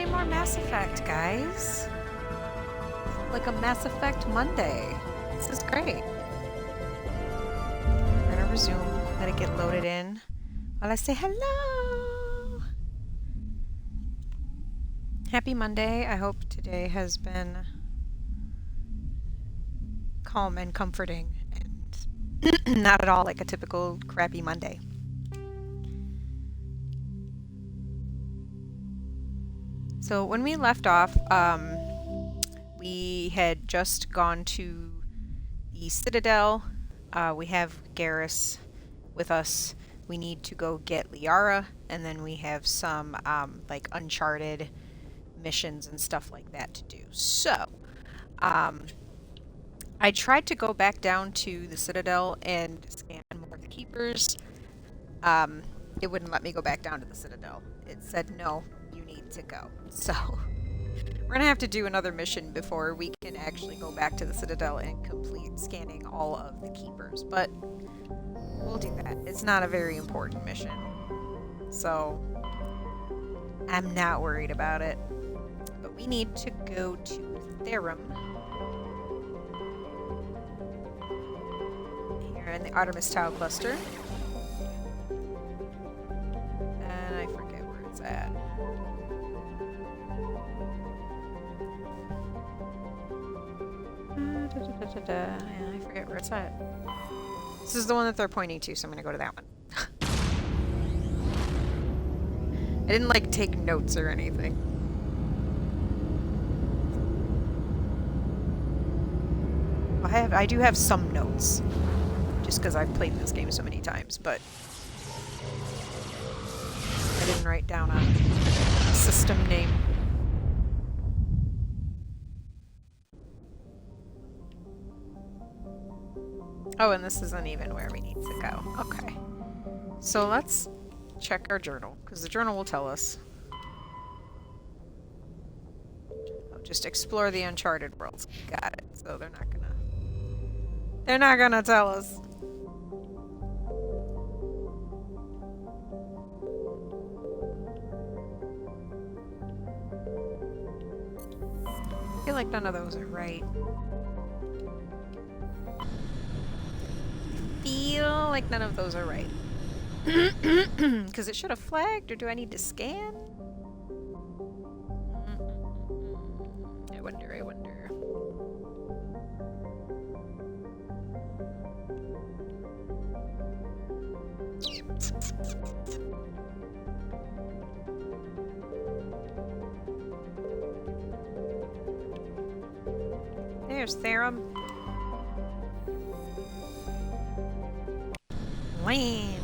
play more Mass Effect, guys. Like a Mass Effect Monday. This is great. We're gonna resume. Let it get loaded in while I say hello. Happy Monday. I hope today has been calm and comforting and not at all like a typical crappy Monday. So when we left off, we had just gone to the Citadel. We have Garrus with us. We need to go get Liara, and then we have some like Uncharted missions and stuff like that to do. So, I tried to go back down to the Citadel and scan more of the Keepers. It wouldn't let me go back down to the Citadel. It said, no, you need to go. So, we're going to have to do another mission before we can actually go back to the Citadel and complete scanning all of the Keepers. But we'll do that. It's not a very important mission. So, I'm not worried about it. But we need to go to Therum. Here in the Artemis Tau cluster. And I forget where it's at. Yeah, I forget where it's at. This is the one that they're pointing to, so I'm going to go to that one. I didn't like take notes or anything. I do have some notes, just because I've played this game so many times, but I didn't write down a system name. Oh, and this isn't even where we need to go. Okay. So let's check our journal, because the journal will tell us. Oh, just explore the Uncharted worlds. Got it. So they're not gonna tell us. I feel like none of those are right. Feel like none of those are right. Because it should have flagged, or do I need to scan? I wonder. There's Therum. Land.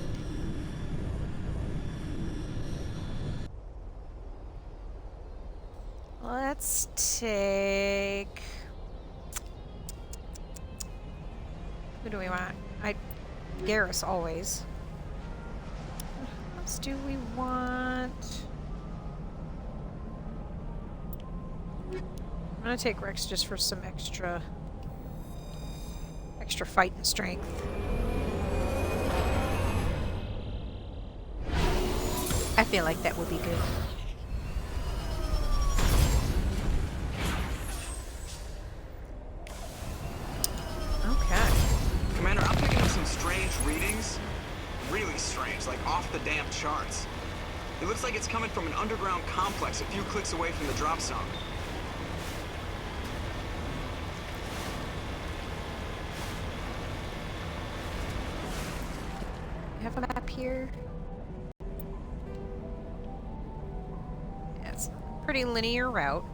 Let's take... Who do we want? Garrus always. What else do we want? I'm gonna take Rex just for some extra fight and strength. I feel like that would be good. Okay. Commander, I'm picking up some strange readings. Really strange, like off the damn charts. It looks like it's coming from an underground complex a few clicks away from the drop zone. We have a map here. It's a pretty linear route.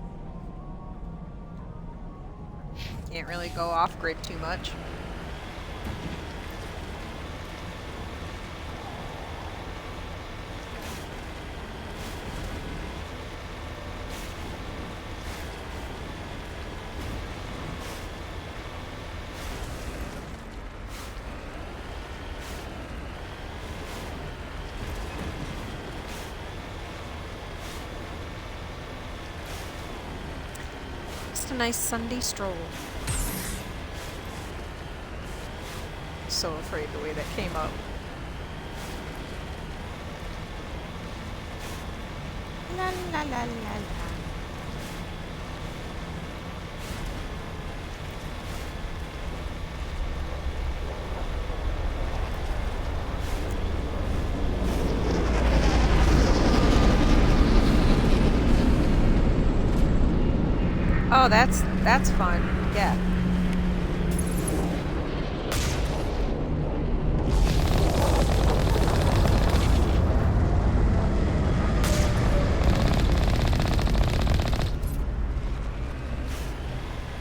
Can't really go off grid too much. Just a nice Sunday stroll. So afraid the way that came up. La la la la la. Oh, that's fun. Yeah.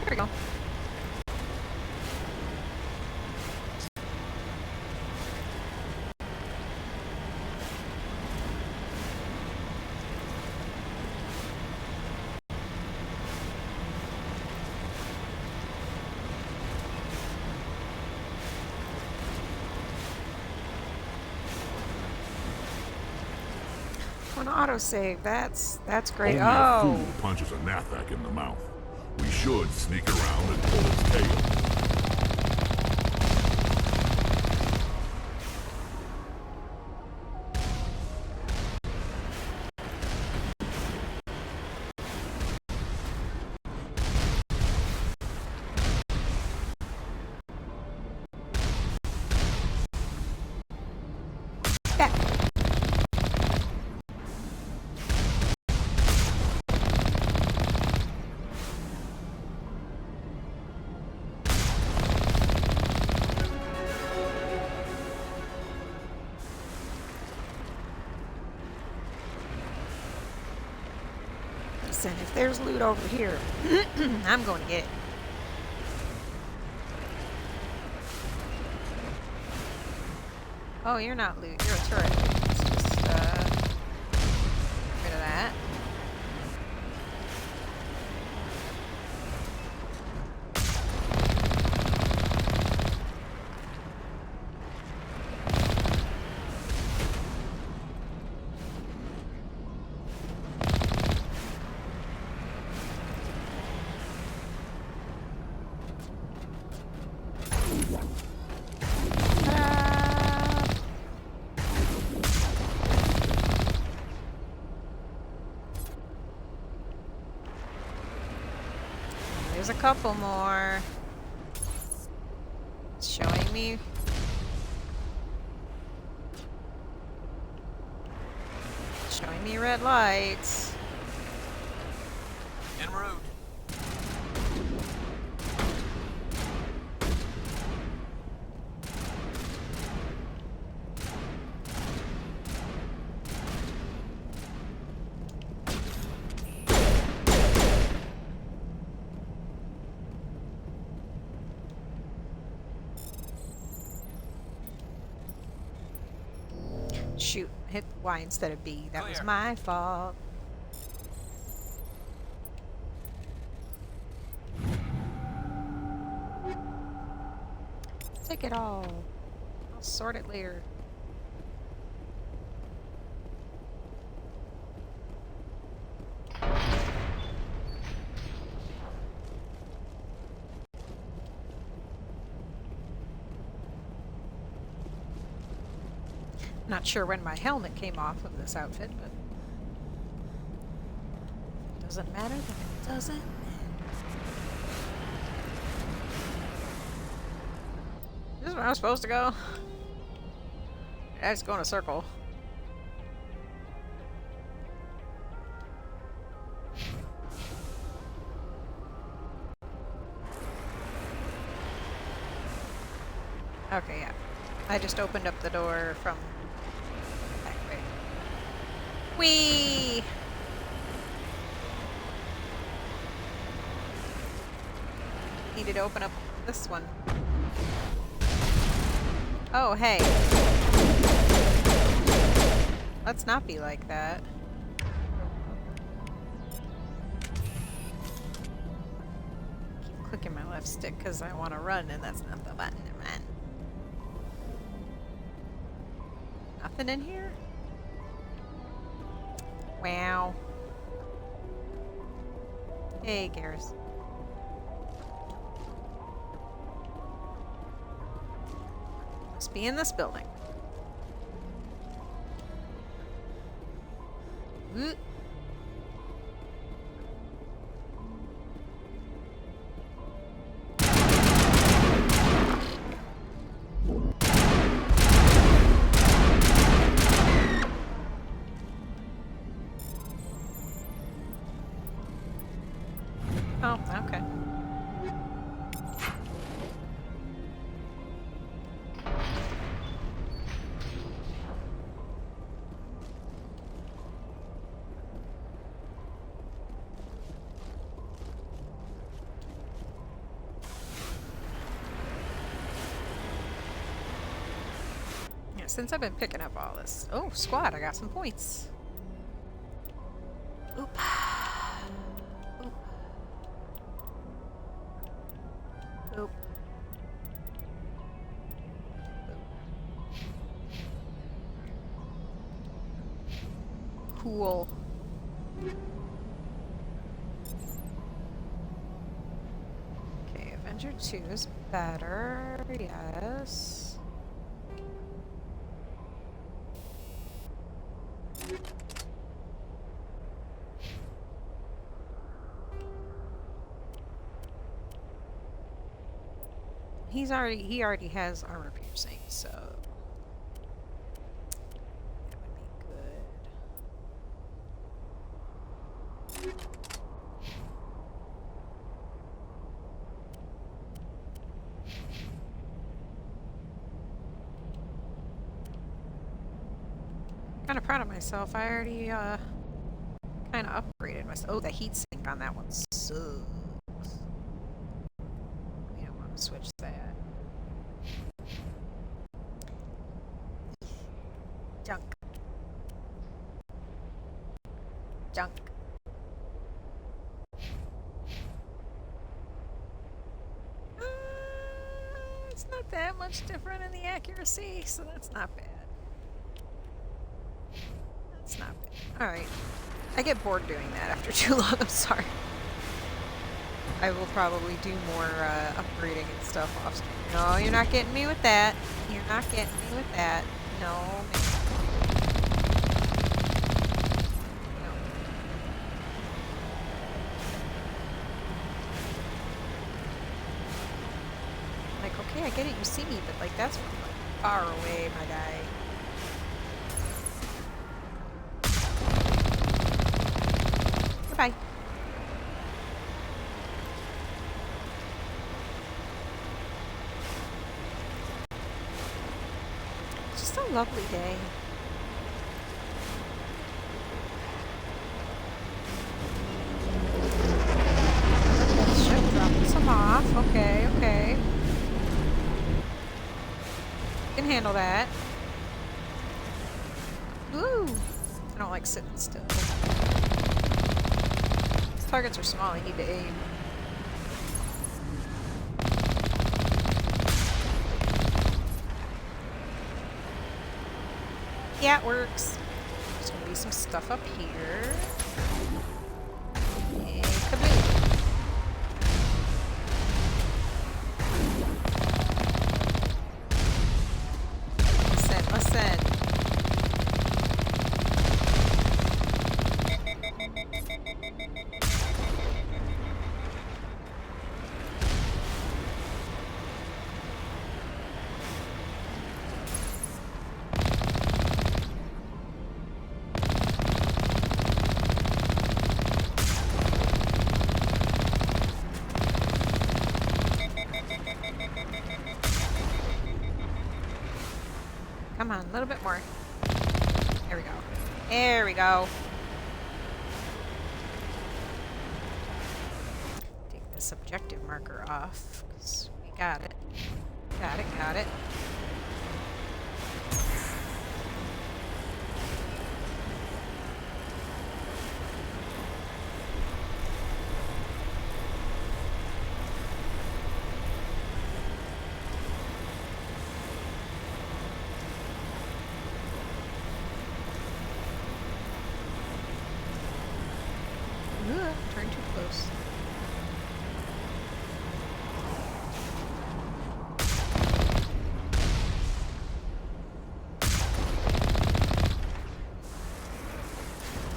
There we go. An autosave. That's great. Only a Oh. fool punches a Nathak in the mouth. We should sneak around and pull its tail. Back. Listen, if there's loot over here, I'm going to get it. Oh, you're not loot. You're a turret. Let's just, get rid of that. There's a couple more. It's showing me. Showing me red lights. En route. Shoot, hit Y instead of B. That was Clear. my fault. Take it all. I'll sort it later. Not sure when my helmet came off of this outfit, but it doesn't matter, then it doesn't matter. This is where I'm supposed to go. I just go in a circle. Okay, yeah. I just opened up the door from that way. Whee! Needed to open up this one. Oh, hey. Let's not be like that. Keep clicking my left stick because I want to run, and that's not the button to run. Nothing in here? Wow. Hey, Garrus. Must be in this building. Ooh. Oh, okay. Yeah, since I've been picking up all this. Oh, squad, I got some points. Oop. Oop. Oop. Cool. Okay, Avenger 2 is better, yes. He already has armor piercing, so that would be good. Kind of proud of myself. I already kind of upgraded myself. Oh, the heat sink on that one sucks. We don't want to switch that. Junk. Junk. It's not that much different in the accuracy, so that's not bad. That's not bad. Alright. I get bored doing that after too long, I'm sorry. I will probably do more upgrading and stuff off screen. No, you're not getting me with that. You're not getting me with that. No, man. No. Like, okay, I get it, you see me, but like that's from like far away, my guy. Goodbye. Just a lovely day. Ship dropping some off. Okay, okay. Can handle that. Woo! I don't like sitting still. These targets are small, I need to aim. Yeah, it works. There's gonna be some stuff up here. And kaboom! Listen, listen. Come on, a little bit more. There we go. There we go. Take this objective marker off, because we got it. Got it, got it. Turn too close.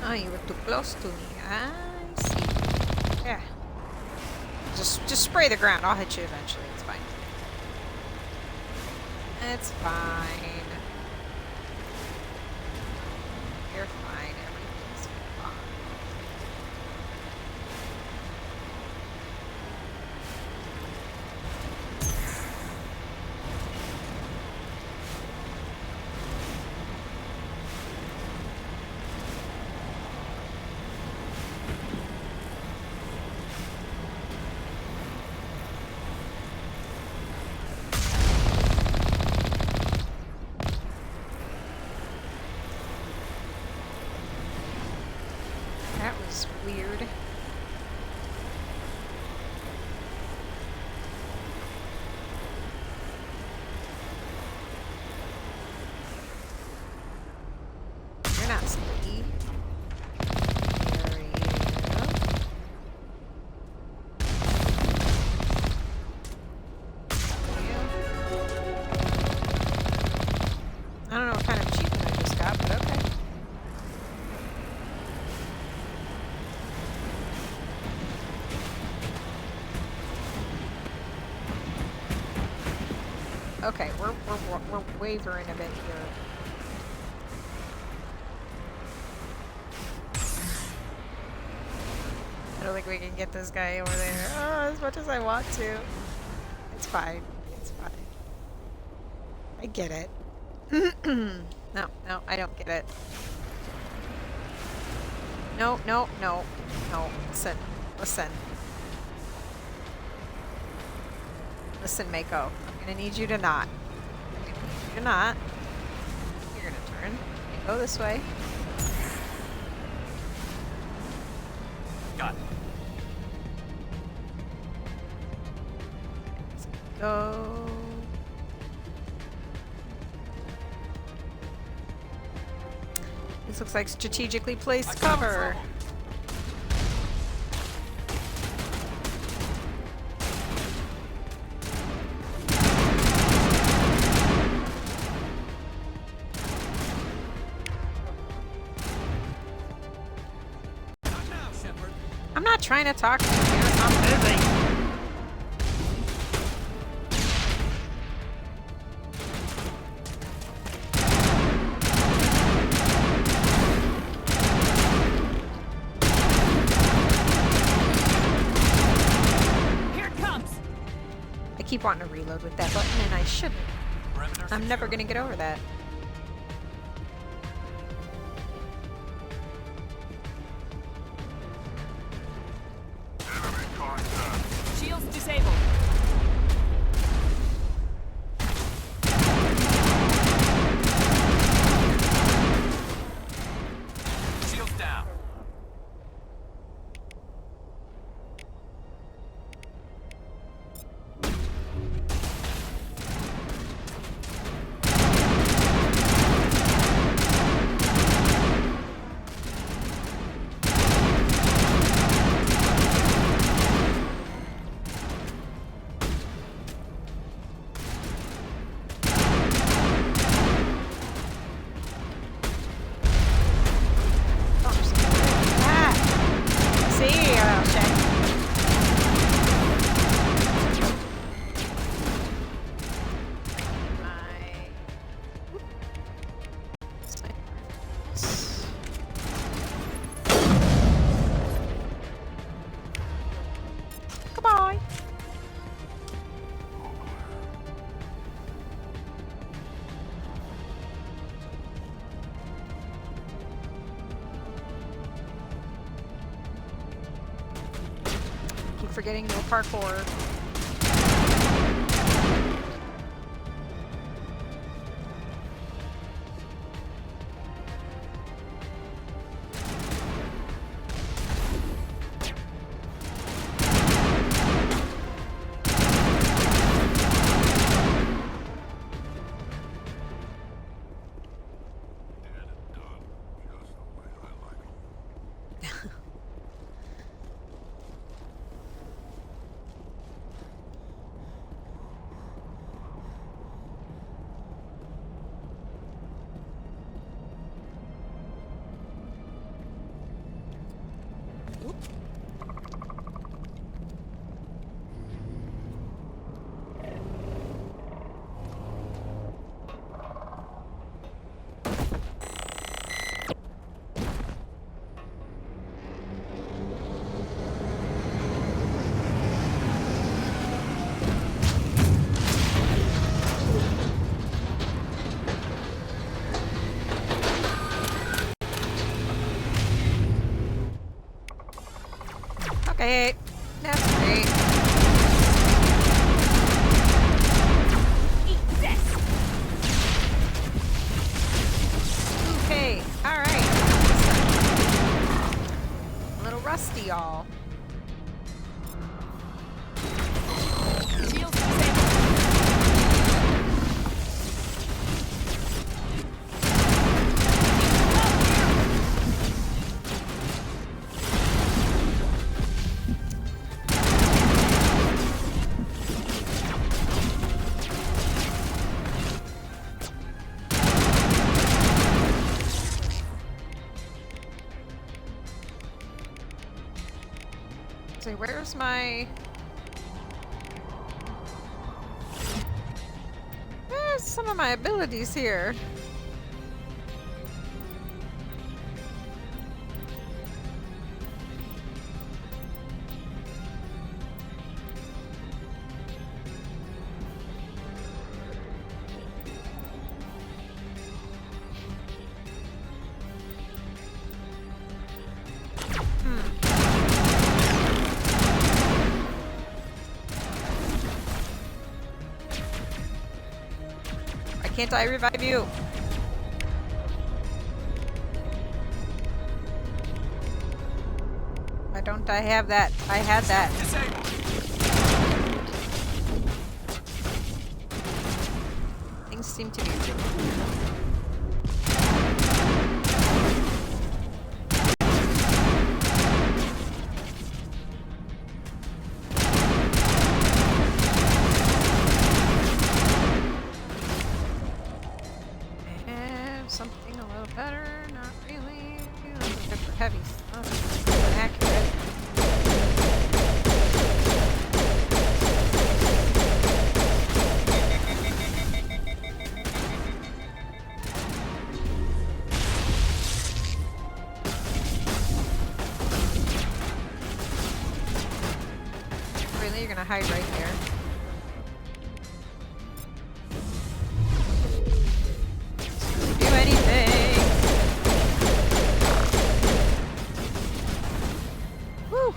Oh, you were too close to me. I see. Yeah. Just spray the ground. I'll hit you eventually. It's fine. It's fine. You're fine. Everything's fine. That was weird. You're not sneaky. There you go. I don't know what kind of achievement I just got, but okay. Okay, we're wavering a bit here. I don't think we can get this guy over there. Oh, as much as I want to. It's fine. It's fine. I get it. No, I don't get it. No. Listen. Listen, Mako. I'm gonna need you to not. You're not. You're gonna turn. Go this way. Got it. Let's go. This looks like strategically placed cover. I'm not trying to talk to you. I'm busy. Here it comes. I keep wanting to reload with that button, and I shouldn't. I'm never gonna get over that. Enemy contact. Shields disabled. Shields down. Goodbye. Keep forgetting no parkour. Dead and done. Just the way I like 'em. Okay, that's great. Eat this. Okay, alright. y'all. Shields disabled. So where's my... Where's some of my abilities here? Why can't I revive you? Why don't I have that? I had that. Disabled. Things seem to be really... Something a little better, not really. Those are good for heavy stuff. Accurate. Really, you're gonna hide right there. Do anything. Woo.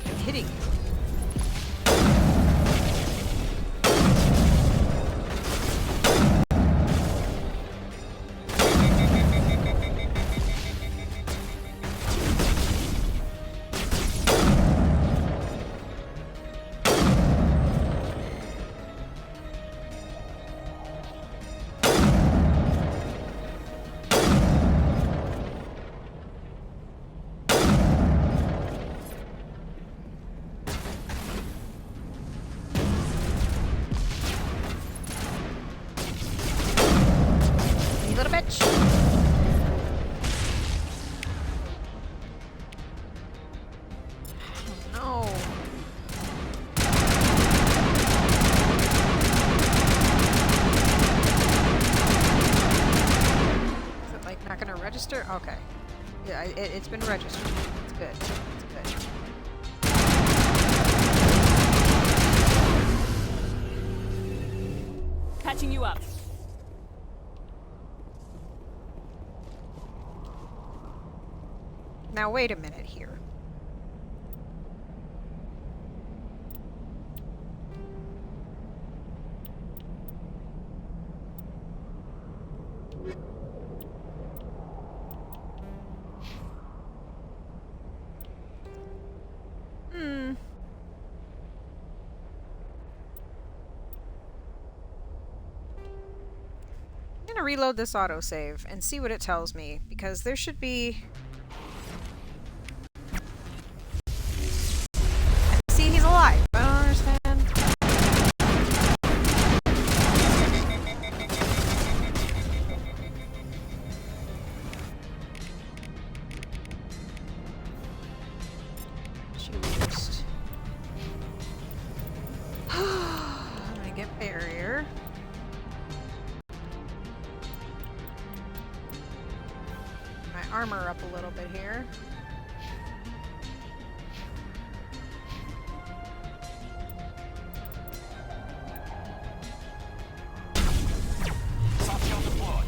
I'm hitting you. You little bitch. Oh, no. Is it like not gonna register? Okay. Yeah, it's been registered. It's good. It's good. Patching you up. Now wait a minute here. I'm gonna reload this autosave and see what it tells me, because there should be... See, he's alive. I don't understand. Shoot. I'm gonna get barrier. My armor up a little bit here. Soft kill deployed.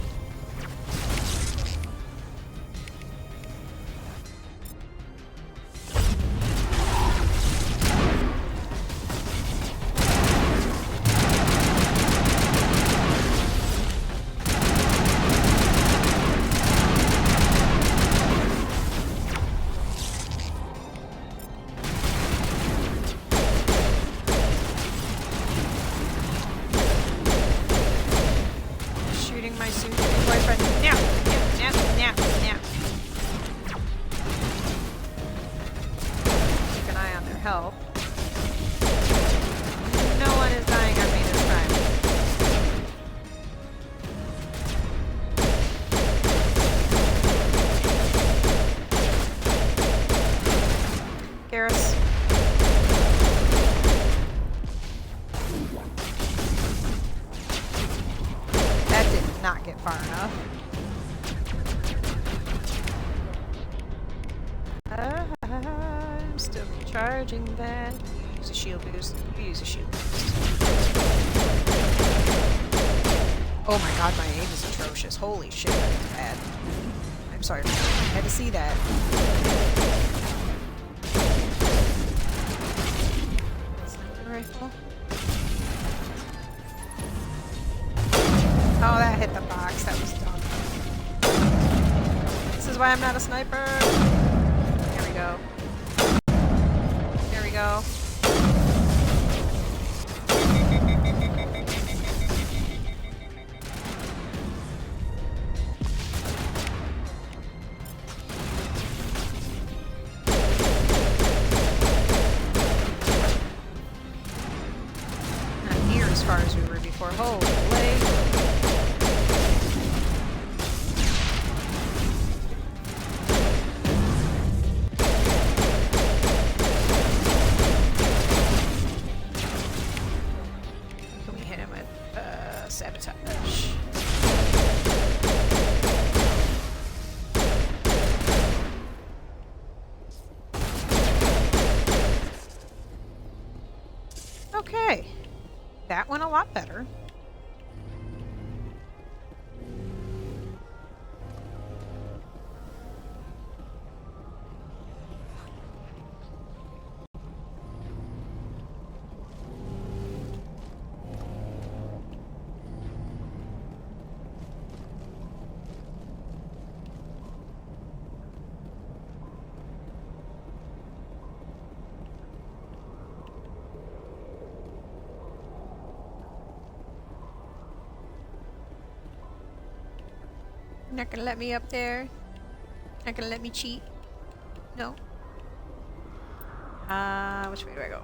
far enough. I'm still charging that. Use a shield boost. Use a shield boost. Oh my god, my aim is atrocious. Holy shit, that's bad. I'm sorry, I had to see that. Sniper rifle. Oh, that hit the box. That was dumb. This is why I'm not a sniper. There we go. There we go. Not near as far as we were before. Holy. Sabotage. Okay, that went a lot better. Not gonna let me up there. Not gonna let me cheat. No. Which way do I go?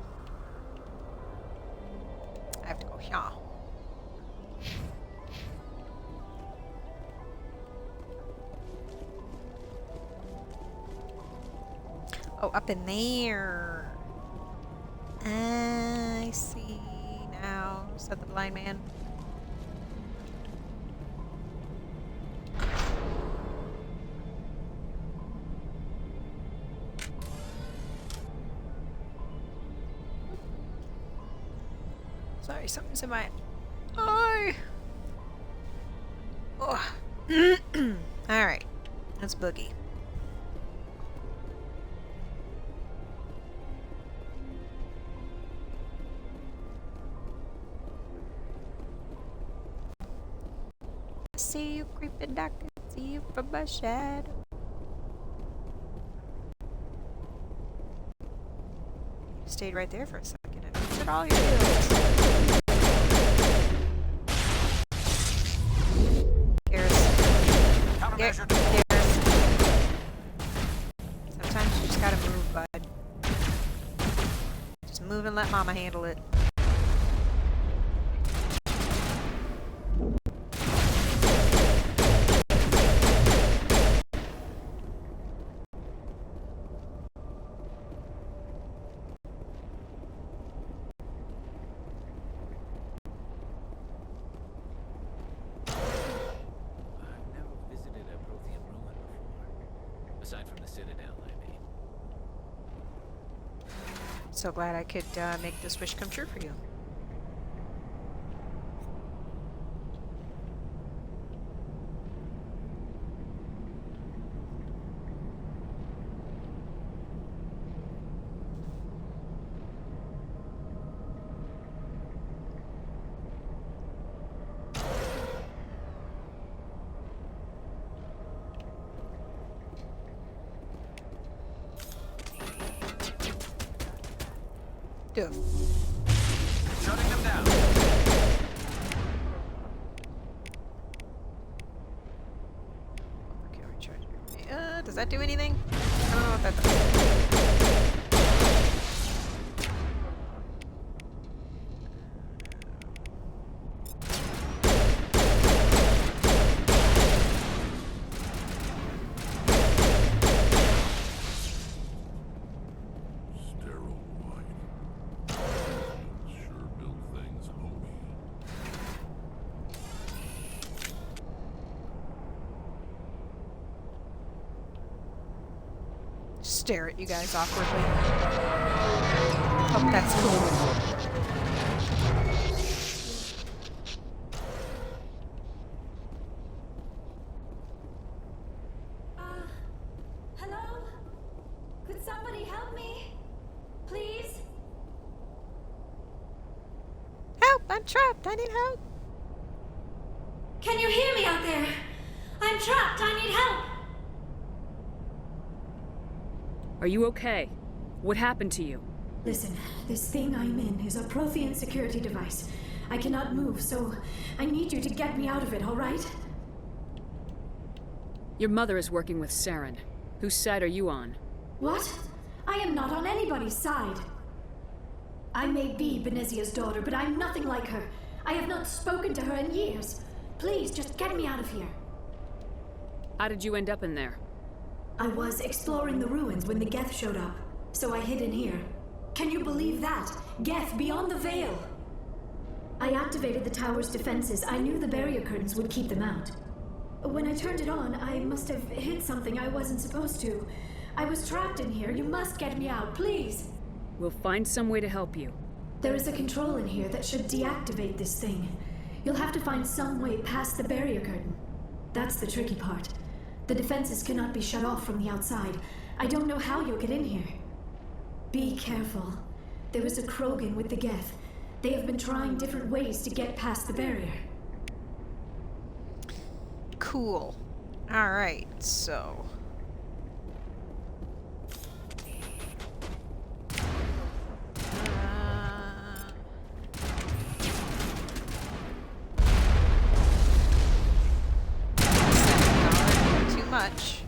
I have to go here. Oh, up in there. I see now. Is that the blind man? Sorry, something's in my eye. Oh. Alright, let's boogie. I see you creeping, I can see you from my shadow. Stayed right there for a second. I looked at all your deals. Sometimes you just gotta move, bud. Just move and let mama handle it. Aside from the Citadel, I mean. So glad I could make this wish come true for you. Do. Shutting them down. Okay, recharge. Does that do anything? I don't know what that does. stare at you guys awkwardly. Hope that's cool. Hello? Could somebody help me? Please? Help! I'm trapped! I need help! Can you hear me out there? I'm trapped. I need help. Are you okay? What happened to you? Listen, this thing I'm in is a Prothean security device. I cannot move, so I need you to get me out of it, all right? Your mother is working with Saren. Whose side are you on? What? I am not on anybody's side. I may be Benezia's daughter, but I'm nothing like her. I have not spoken to her in years. Please, just get me out of here. How did you end up in there? I was exploring the ruins when the Geth showed up, so I hid in here. Can you believe that? Geth beyond the veil! I activated the tower's defenses. I knew the barrier curtains would keep them out. When I turned it on, I must have hit something I wasn't supposed to. I was trapped in here. You must get me out, please! We'll find some way to help you. There is a control in here that should deactivate this thing. You'll have to find some way past the barrier curtain. That's the tricky part. The defenses cannot be shut off from the outside. I don't know how you'll get in here. Be careful. There is a Krogan with the Geth. They have been trying different ways to get past the barrier. Cool. Alright, so... too much.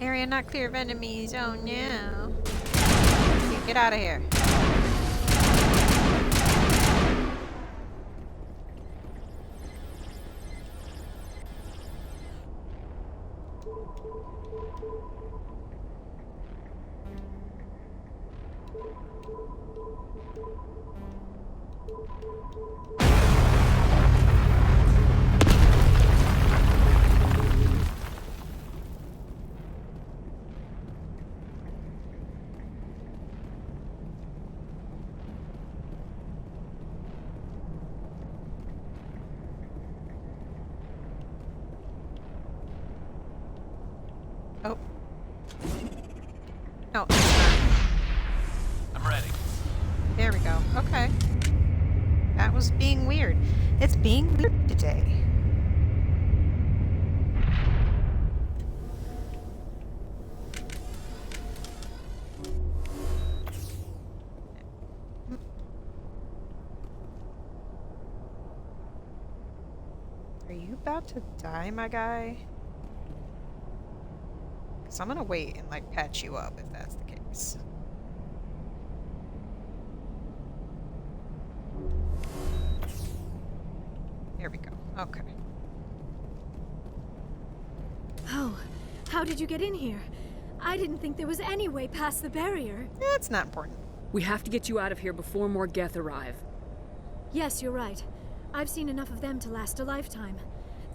Area not clear of enemies. Oh no. Get out of here. Oh. No, it's not. I'm ready. There we go. Okay. That was being weird. It's being weird today. Are you about to die, my guy? So I'm gonna wait and like patch you up if that's the case. There we go. Okay. Oh, how did you get in here? I didn't think there was any way past the barrier. That's not important. We have to get you out of here before more Geth arrive. Yes, you're right. I've seen enough of them to last a lifetime.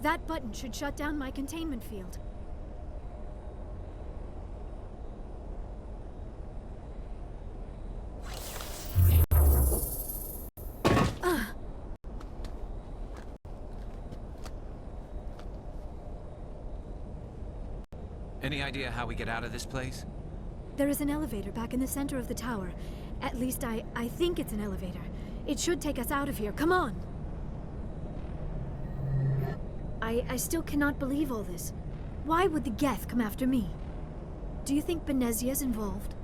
That button should shut down my containment field. Any idea how we get out of this place? There is an elevator back in the center of the tower. At least I think it's an elevator. It should take us out of here. Come on! I still cannot believe all this. Why would the Geth come after me? Do you think Benezia's involved?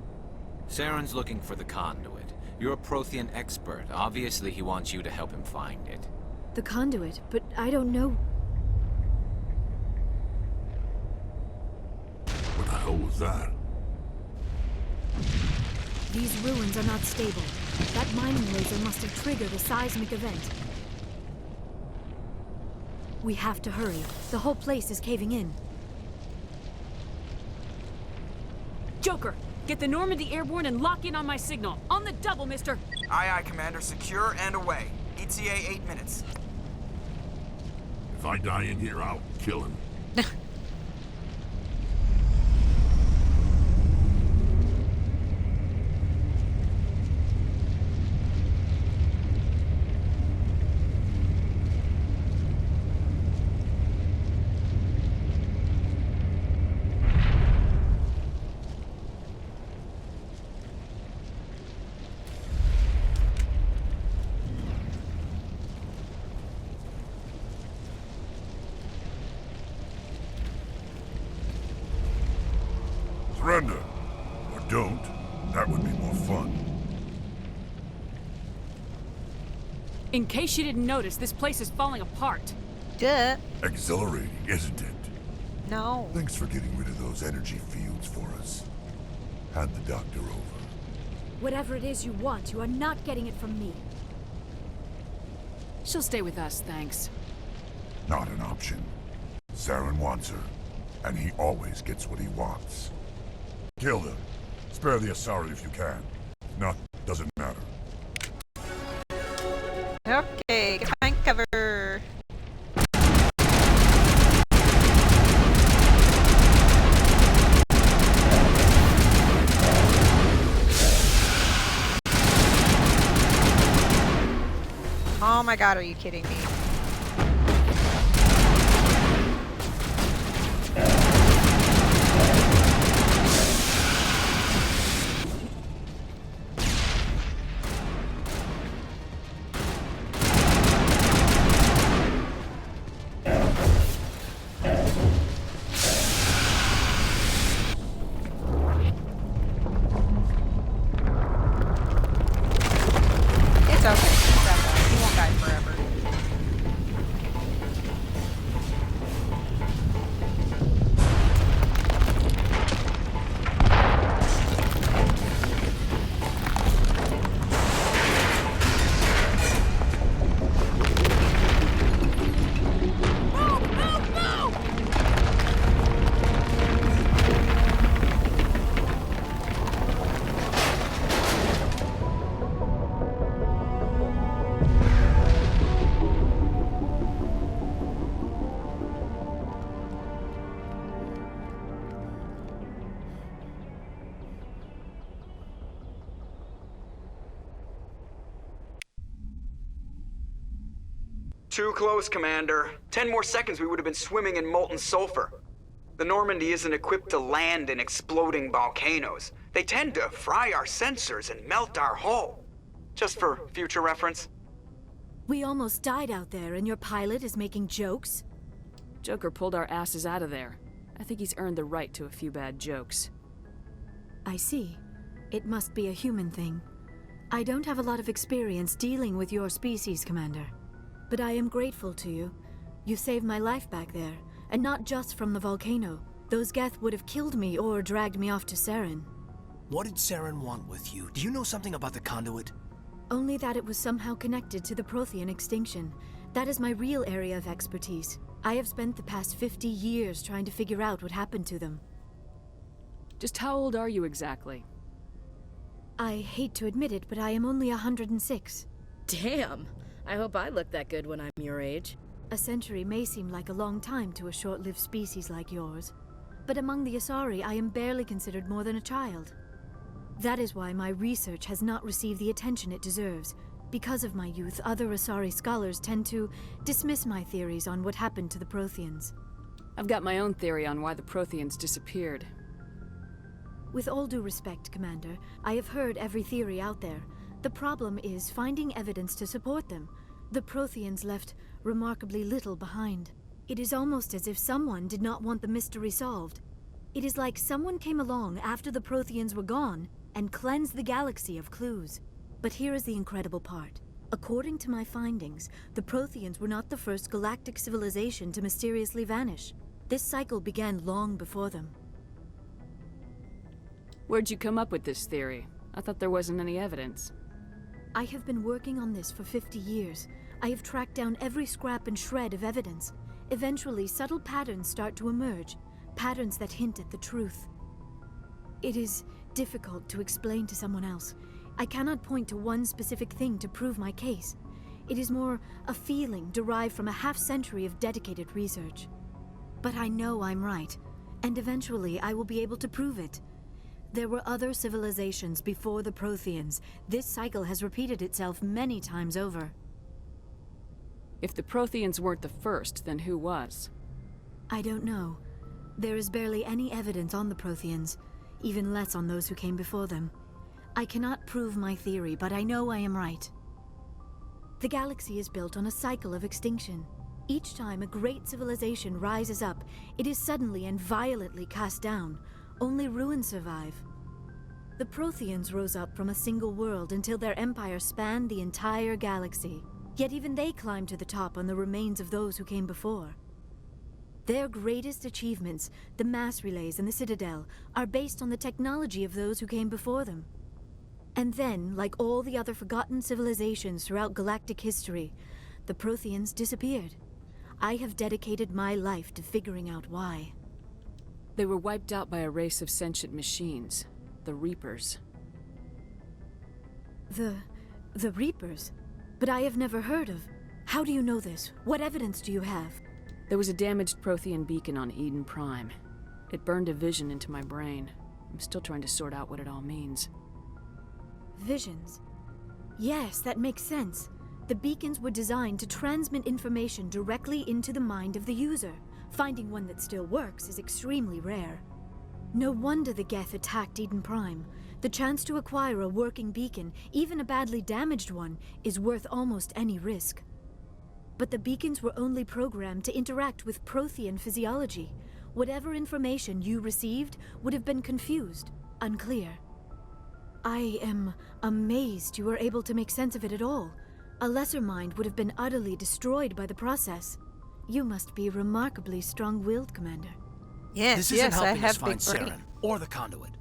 Saren's looking for the conduit. You're a Prothean expert. Obviously, he wants you to help him find it. The conduit, but I don't know. What the hell was that? These ruins are not stable. That mining laser must have triggered a seismic event. We have to hurry. The whole place is caving in. Joker, get the Normandy airborne and lock in on my signal. On the double, mister! Aye, aye, Commander. Secure and away. ETA 8 minutes. If I die in here, I'll kill him. Surrender. Or don't. That would be more fun. In case you didn't notice, this place is falling apart. Duh. Exhilarating, isn't it? No. Thanks for getting rid of those energy fields for us. Hand the doctor over. Whatever it is you want, you are not getting it from me. She'll stay with us, thanks. Not an option. Saren wants her, and he always gets what he wants. Kill them. Spare the Asari if you can. If not, doesn't matter. Okay, get behind cover. Oh my god, are you kidding me? It's okay. It's okay. He won't die forever. Too close, Commander. 10 more seconds we would have been swimming in molten sulfur. The Normandy isn't equipped to land in exploding volcanoes. They tend to fry our sensors and melt our hull. Just for future reference. We almost died out there, and your pilot is making jokes? Joker pulled our asses out of there. I think he's earned the right to a few bad jokes. I see. It must be a human thing. I don't have a lot of experience dealing with your species, Commander. But I am grateful to you. You saved my life back there, and not just from the volcano. Those Geth would have killed me or dragged me off to Saren. What did Saren want with you? Do you know something about the conduit? Only that it was somehow connected to the Prothean extinction. That is my real area of expertise. I have spent the past 50 years trying to figure out what happened to them. Just how old are you exactly? I hate to admit it, but I am only 106. Damn! I hope I look that good when I'm your age. A century may seem like a long time to a short-lived species like yours, but among the Asari, I am barely considered more than a child. That is why my research has not received the attention it deserves. Because of my youth, other Asari scholars tend to dismiss my theories on what happened to the Protheans. I've got my own theory on why the Protheans disappeared. With all due respect, Commander, I have heard every theory out there. The problem is finding evidence to support them. The Protheans left remarkably little behind. It is almost as if someone did not want the mystery solved. It is like someone came along after the Protheans were gone and cleansed the galaxy of clues. But here is the incredible part. According to my findings, the Protheans were not the first galactic civilization to mysteriously vanish. This cycle began long before them. Where'd you come up with this theory? I thought there wasn't any evidence. I have been working on this for 50 years. I have tracked down every scrap and shred of evidence. Eventually, subtle patterns start to emerge, patterns that hint at the truth. It is difficult to explain to someone else. I cannot point to one specific thing to prove my case. It is more a feeling derived from a half-century of dedicated research. But I know I'm right, and eventually I will be able to prove it. There were other civilizations before the Protheans. This cycle has repeated itself many times over. If the Protheans weren't the first, then who was? I don't know. There is barely any evidence on the Protheans, even less on those who came before them. I cannot prove my theory, but I know I am right. The galaxy is built on a cycle of extinction. Each time a great civilization rises up, it is suddenly and violently cast down. Only ruins survive. The Protheans rose up from a single world until their empire spanned the entire galaxy. Yet even they climbed to the top on the remains of those who came before. Their greatest achievements, the mass relays and the Citadel, are based on the technology of those who came before them. And then, like all the other forgotten civilizations throughout galactic history, the Protheans disappeared. I have dedicated my life to figuring out why. They were wiped out by a race of sentient machines, the Reapers. The Reapers? But I have never heard of. How do you know this? What evidence do you have? There was a damaged Prothean beacon on Eden Prime. It burned a vision into my brain. I'm still trying to sort out what it all means. Visions. Yes, that makes sense. The beacons were designed to transmit information directly into the mind of the user. Finding one that still works is extremely rare. No wonder the Geth attacked Eden Prime. The chance to acquire a working beacon, even a badly damaged one, is worth almost any risk. But the beacons were only programmed to interact with Prothean physiology. Whatever information you received would have been confused, unclear. I am amazed you were able to make sense of it at all. A lesser mind would have been utterly destroyed by the process. You must be remarkably strong-willed, Commander. This isn't Yes, I helping us have find big brain. Saren or the conduit.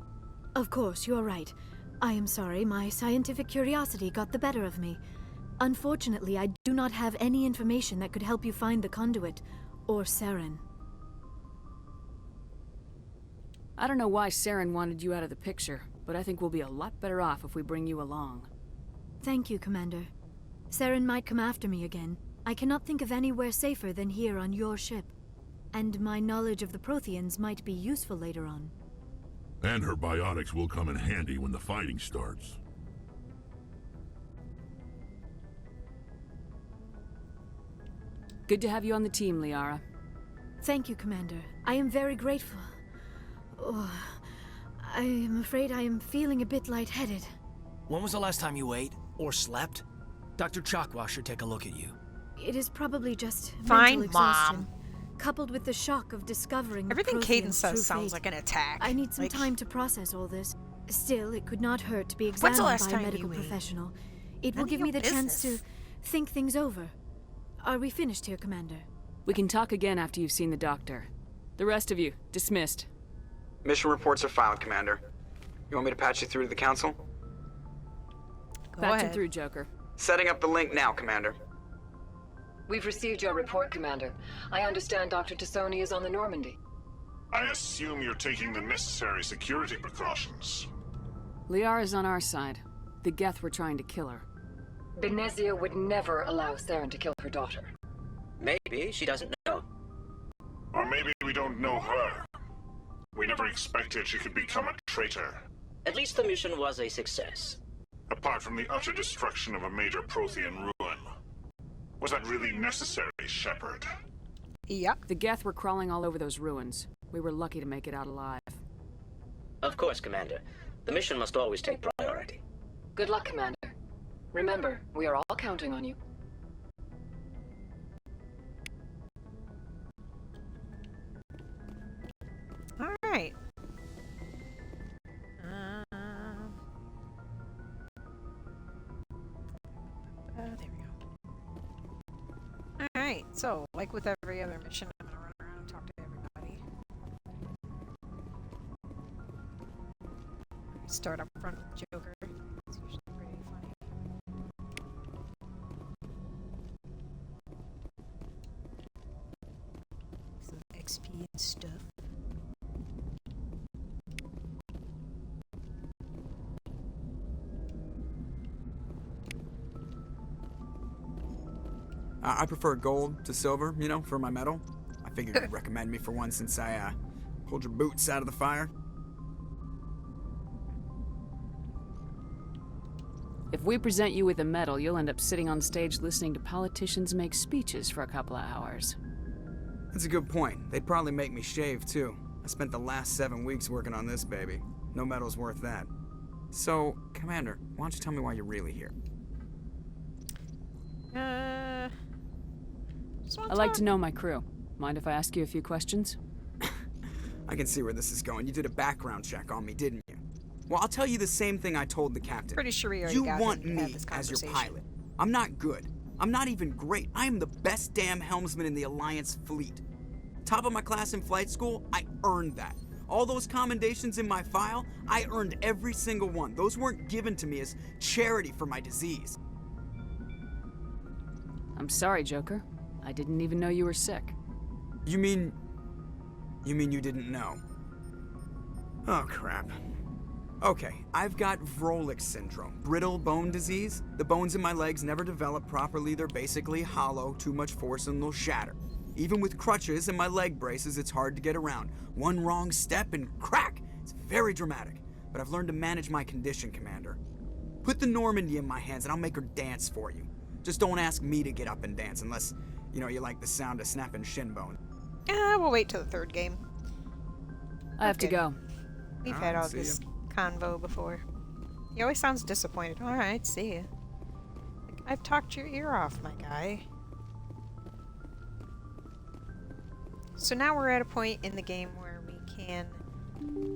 Of course, you're right. I am sorry, my scientific curiosity got the better of me. Unfortunately, I do not have any information that could help you find the conduit, or Saren. I don't know why Saren wanted you out of the picture, but I think we'll be a lot better off if we bring you along. Thank you, Commander. Saren might come after me again. I cannot think of anywhere safer than here on your ship. And my knowledge of the Protheans might be useful later on. And her biotics will come in handy when the fighting starts. Good to have you on the team, Liara. Thank you, Commander. I am very grateful. Oh, I am afraid I am feeling a bit lightheaded. When was the last time you ate or slept? Dr. Chakwa should take a look at you. It is probably just Fine, mental exhaustion, Mom. coupled with the shock of discovering Everything the Caden Protheans' says true sounds fate. like an attack. I need some Like, time to process all this. Still, it could not hurt to be When's the examined last by a time medical you ate? professional. It None will of give your me the chance to business. think things over. Are we finished here, Commander? We can talk again after you've seen the doctor. The rest of you, dismissed. Mission reports are filed, Commander. You want me to patch you through to the Council? Go Patch him ahead. through, Joker. Setting up the link now, Commander. We've received your report, Commander. I understand Dr. Tassoni is on the Normandy. I assume you're taking the necessary security precautions. Liara's on our side. The Geth were trying to kill her. Benezia would never allow Saren to kill her daughter. Maybe she doesn't know. Or maybe we don't know her. We never expected she could become a traitor. At least the mission was a success. Apart from the utter destruction of a major Prothean ruin. Was that really necessary, Shepard? Yep. The Geth were crawling all over those ruins. We were lucky to make it out alive. Of course, Commander. The mission must always take priority. Good luck, Commander. Remember, we are all counting on you. All right. There we go. All right. So, like with every other mission, I'm gonna run around and talk to everybody. Start up front with Joker. It's usually pretty funny. I prefer gold to silver, you know, for my medal. I figured you'd recommend me for one since I pulled your boots out of the fire. If we present you with a medal, you'll end up sitting on stage listening to politicians make speeches for a couple of hours. That's a good point. They'd probably make me shave, too. I spent the last 7 weeks working on this baby. No medal's worth that. So, Commander, why don't you tell me why you're really here? I'd like to know my crew. Mind if I ask you a few questions? I can see where this is going. You did a background check on me, didn't you? Well, I'll tell you the same thing I told the captain. Pretty sure we already You got want him to have me this as your conversation. pilot. I'm not good. I'm not even great. I am the best damn helmsman in the Alliance fleet. Top of my class in flight school, I earned that. All those commendations in my file, I earned every single one. Those weren't given to me as charity for my disease. I'm sorry, Joker. I didn't even know you were sick. You mean you didn't know? Oh, crap. Okay, I've got Vrolik syndrome, brittle bone disease. The bones in my legs never develop properly. They're basically hollow, too much force and they'll shatter. Even with crutches and my leg braces, it's hard to get around. One wrong step and crack! It's very dramatic. But I've learned to manage my condition, Commander. Put the Normandy in my hands and I'll make her dance for you. Just don't ask me to get up and dance unless, you know, you like the sound of snapping shin bone. We'll wait till the third game. I have to go. We've had all this convo before. He always sounds disappointed. Alright, see ya. Like, I've talked your ear off, my guy. So now we're at a point in the game where we can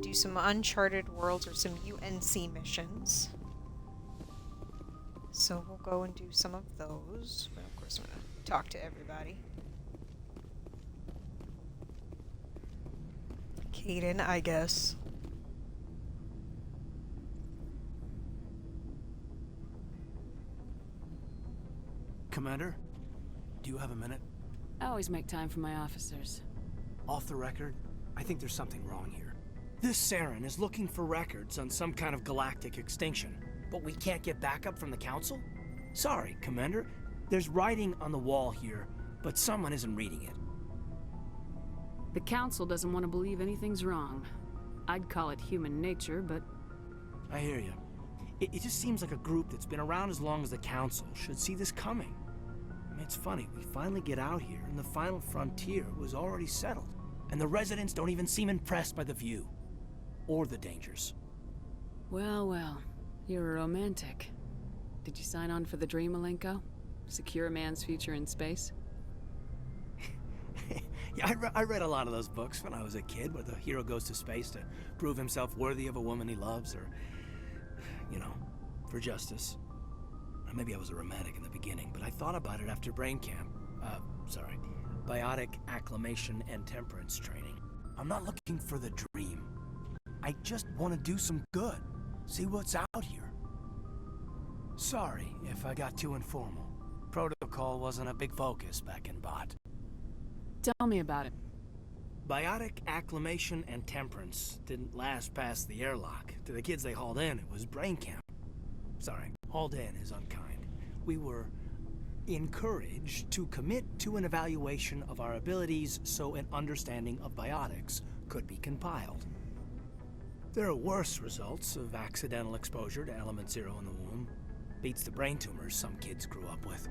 do some Uncharted Worlds or some UNC missions. So we'll go and do some of those. But of course I'm going to talk to everybody. Caden, I guess. Commander, do you have a minute? I always make time for my officers. Off the record, I think there's something wrong here. This Saren is looking for records on some kind of galactic extinction, but we can't get backup from the Council? Sorry, Commander. There's writing on the wall here, but someone isn't reading it. The Council doesn't want to believe anything's wrong. I'd call it human nature, but... I hear you. It just seems like a group that's been around as long as the Council should see this coming. I mean, it's funny, we finally get out here, and the final frontier was already settled. And the residents don't even seem impressed by the view. Or the dangers. Well, well. You're a romantic. Did you sign on for the dream, Malenko? Secure a man's future in space? Yeah, I read a lot of those books when I was a kid, where the hero goes to space to prove himself worthy of a woman he loves, or, you know, for justice. Or maybe I was a romantic in the beginning, but I thought about it after brain camp. Biotic acclimation and temperance training. I'm not looking for the dream. I just want to do some good. See what's out here. Sorry if I got too informal. Protocol wasn't a big focus back in Bot. Tell me about it. Biotic acclimation and temperance didn't last past the airlock. To the kids they hauled in, it was brain camp. Sorry, hauled in is unkind. We were encouraged to commit to an evaluation of our abilities so an understanding of biotics could be compiled. There are worse results of accidental exposure to element 0 in the womb. Beats the brain tumors some kids grew up with.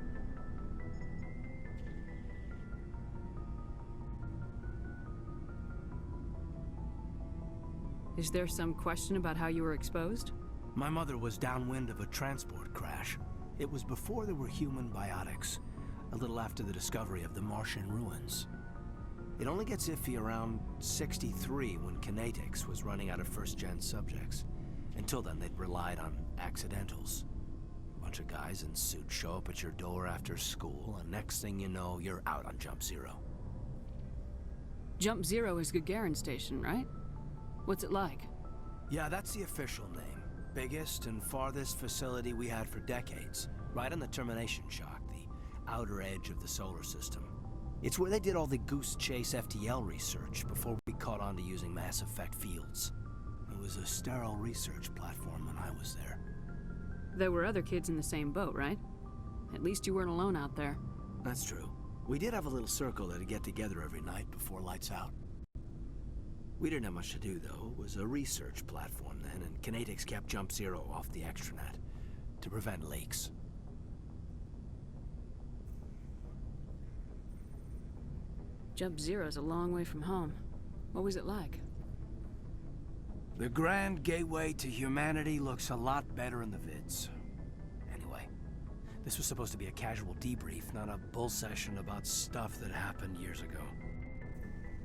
Is there some question about how you were exposed? My mother was downwind of a transport crash. It was before there were human biotics, a little after the discovery of the Martian ruins. It only gets iffy around 63 when Kinetics was running out of first-gen subjects. Until then, they'd relied on accidentals. A bunch of guys in suits show up at your door after school, and next thing you know, you're out on Jump Zero. Jump Zero is Gagarin Station, right? What's it like? Yeah, that's the official name. Biggest and farthest facility we had for decades. Right on the termination shock, the outer edge of the solar system. It's where they did all the Goose Chase FTL research before we caught on to using mass effect fields. It was a sterile research platform when I was there. There were other kids in the same boat, right? At least you weren't alone out there. That's true. We did have a little circle that'd get together every night before lights out. We didn't have much to do, though. It was a research platform then, and Kinetics kept Jump Zero off the extranet to prevent leaks. Jump Zero's a long way from home. What was it like? The grand gateway to humanity looks a lot better in the vids. Anyway, this was supposed to be a casual debrief, not a bull session about stuff that happened years ago.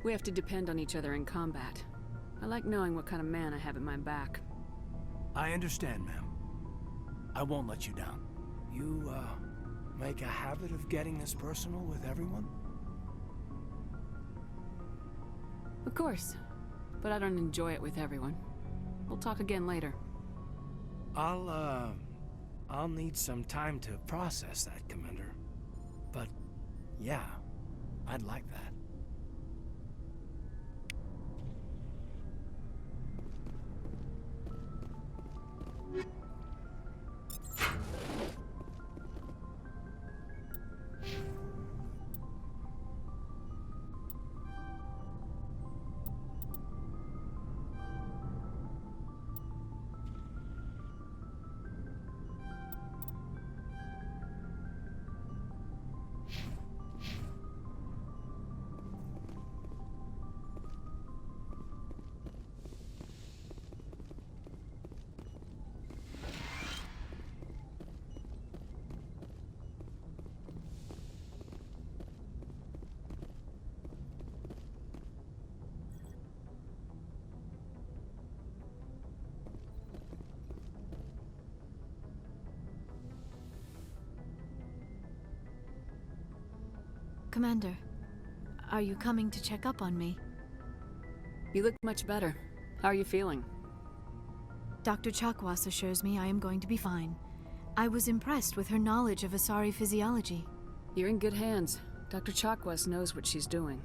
We have to depend on each other in combat. I like knowing what kind of man I have at my back. I understand, ma'am. I won't let you down. You, make a habit of getting this personal with everyone? Of course, but I don't enjoy it with everyone. We'll talk again later. I'll need some time to process that, Commander. But, yeah, I'd like that. Commander, are you coming to check up on me? You look much better. How are you feeling? Dr. Chakwas assures me I am going to be fine. I was impressed with her knowledge of Asari physiology. You're in good hands. Dr. Chakwas knows what she's doing.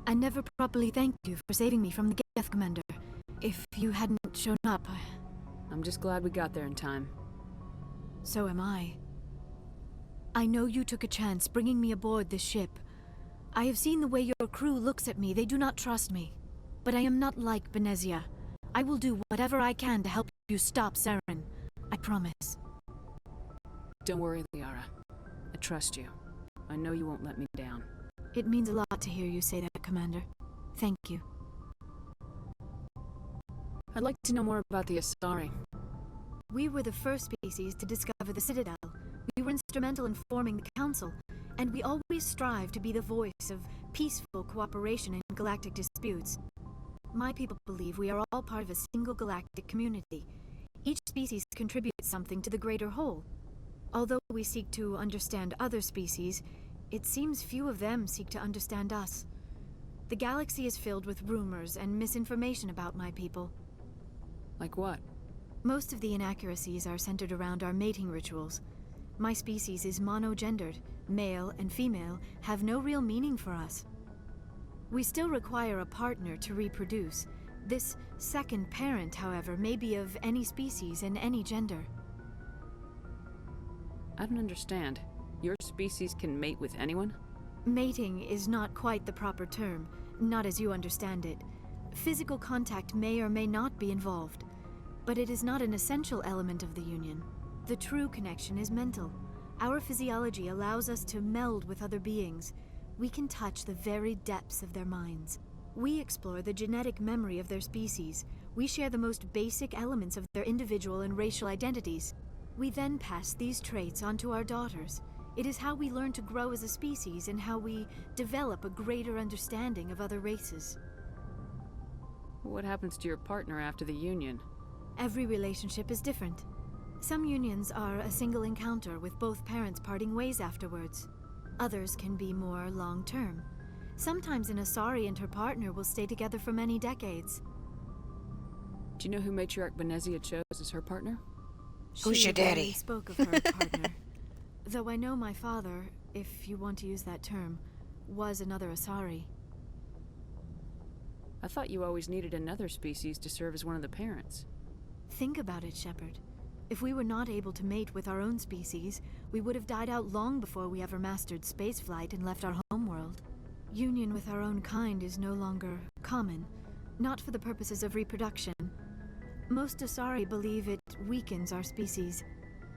I never properly thanked you for saving me from the Geth, Commander. If you hadn't shown up, I'm just glad we got there in time. So am I. I know you took a chance bringing me aboard this ship. I have seen the way your crew looks at me. They do not trust me. But I am not like Benezia. I will do whatever I can to help you stop Saren. I promise. Don't worry, Liara. I trust you. I know you won't let me down. It means a lot to hear you say that, Commander. Thank you. I'd like to know more about the Asari. We were the first species to discover the Citadel. We were instrumental in forming the Council, and we always strive to be the voice of peaceful cooperation in galactic disputes. My people believe we are all part of a single galactic community. Each species contributes something to the greater whole. Although we seek to understand other species, it seems few of them seek to understand us. The galaxy is filled with rumors and misinformation about my people. Like what? Most of the inaccuracies are centered around our mating rituals. My species is monogendered. Male and female have no real meaning for us. We still require a partner to reproduce. This second parent, however, may be of any species and any gender. I don't understand. Your species can mate with anyone? Mating is not quite the proper term, not as you understand it. Physical contact may or may not be involved, but it is not an essential element of the union. The true connection is mental. Our physiology allows us to meld with other beings. We can touch the very depths of their minds. We explore the genetic memory of their species. We share the most basic elements of their individual and racial identities. We then pass these traits onto our daughters. It is how we learn to grow as a species and how we develop a greater understanding of other races. What happens to your partner after the union? Every relationship is different. Some unions are a single encounter with both parents parting ways afterwards. Others can be more long-term. Sometimes an Asari and her partner will stay together for many decades. Do you know who Matriarch Benezia chose as her partner? Who's your daddy? She spoke of her partner. Though I know my father, if you want to use that term, was another Asari. I thought you always needed another species to serve as one of the parents. Think about it, Shepard. If we were not able to mate with our own species, we would have died out long before we ever mastered spaceflight and left our homeworld. Union with our own kind is no longer common, not for the purposes of reproduction. Most Asari believe it weakens our species.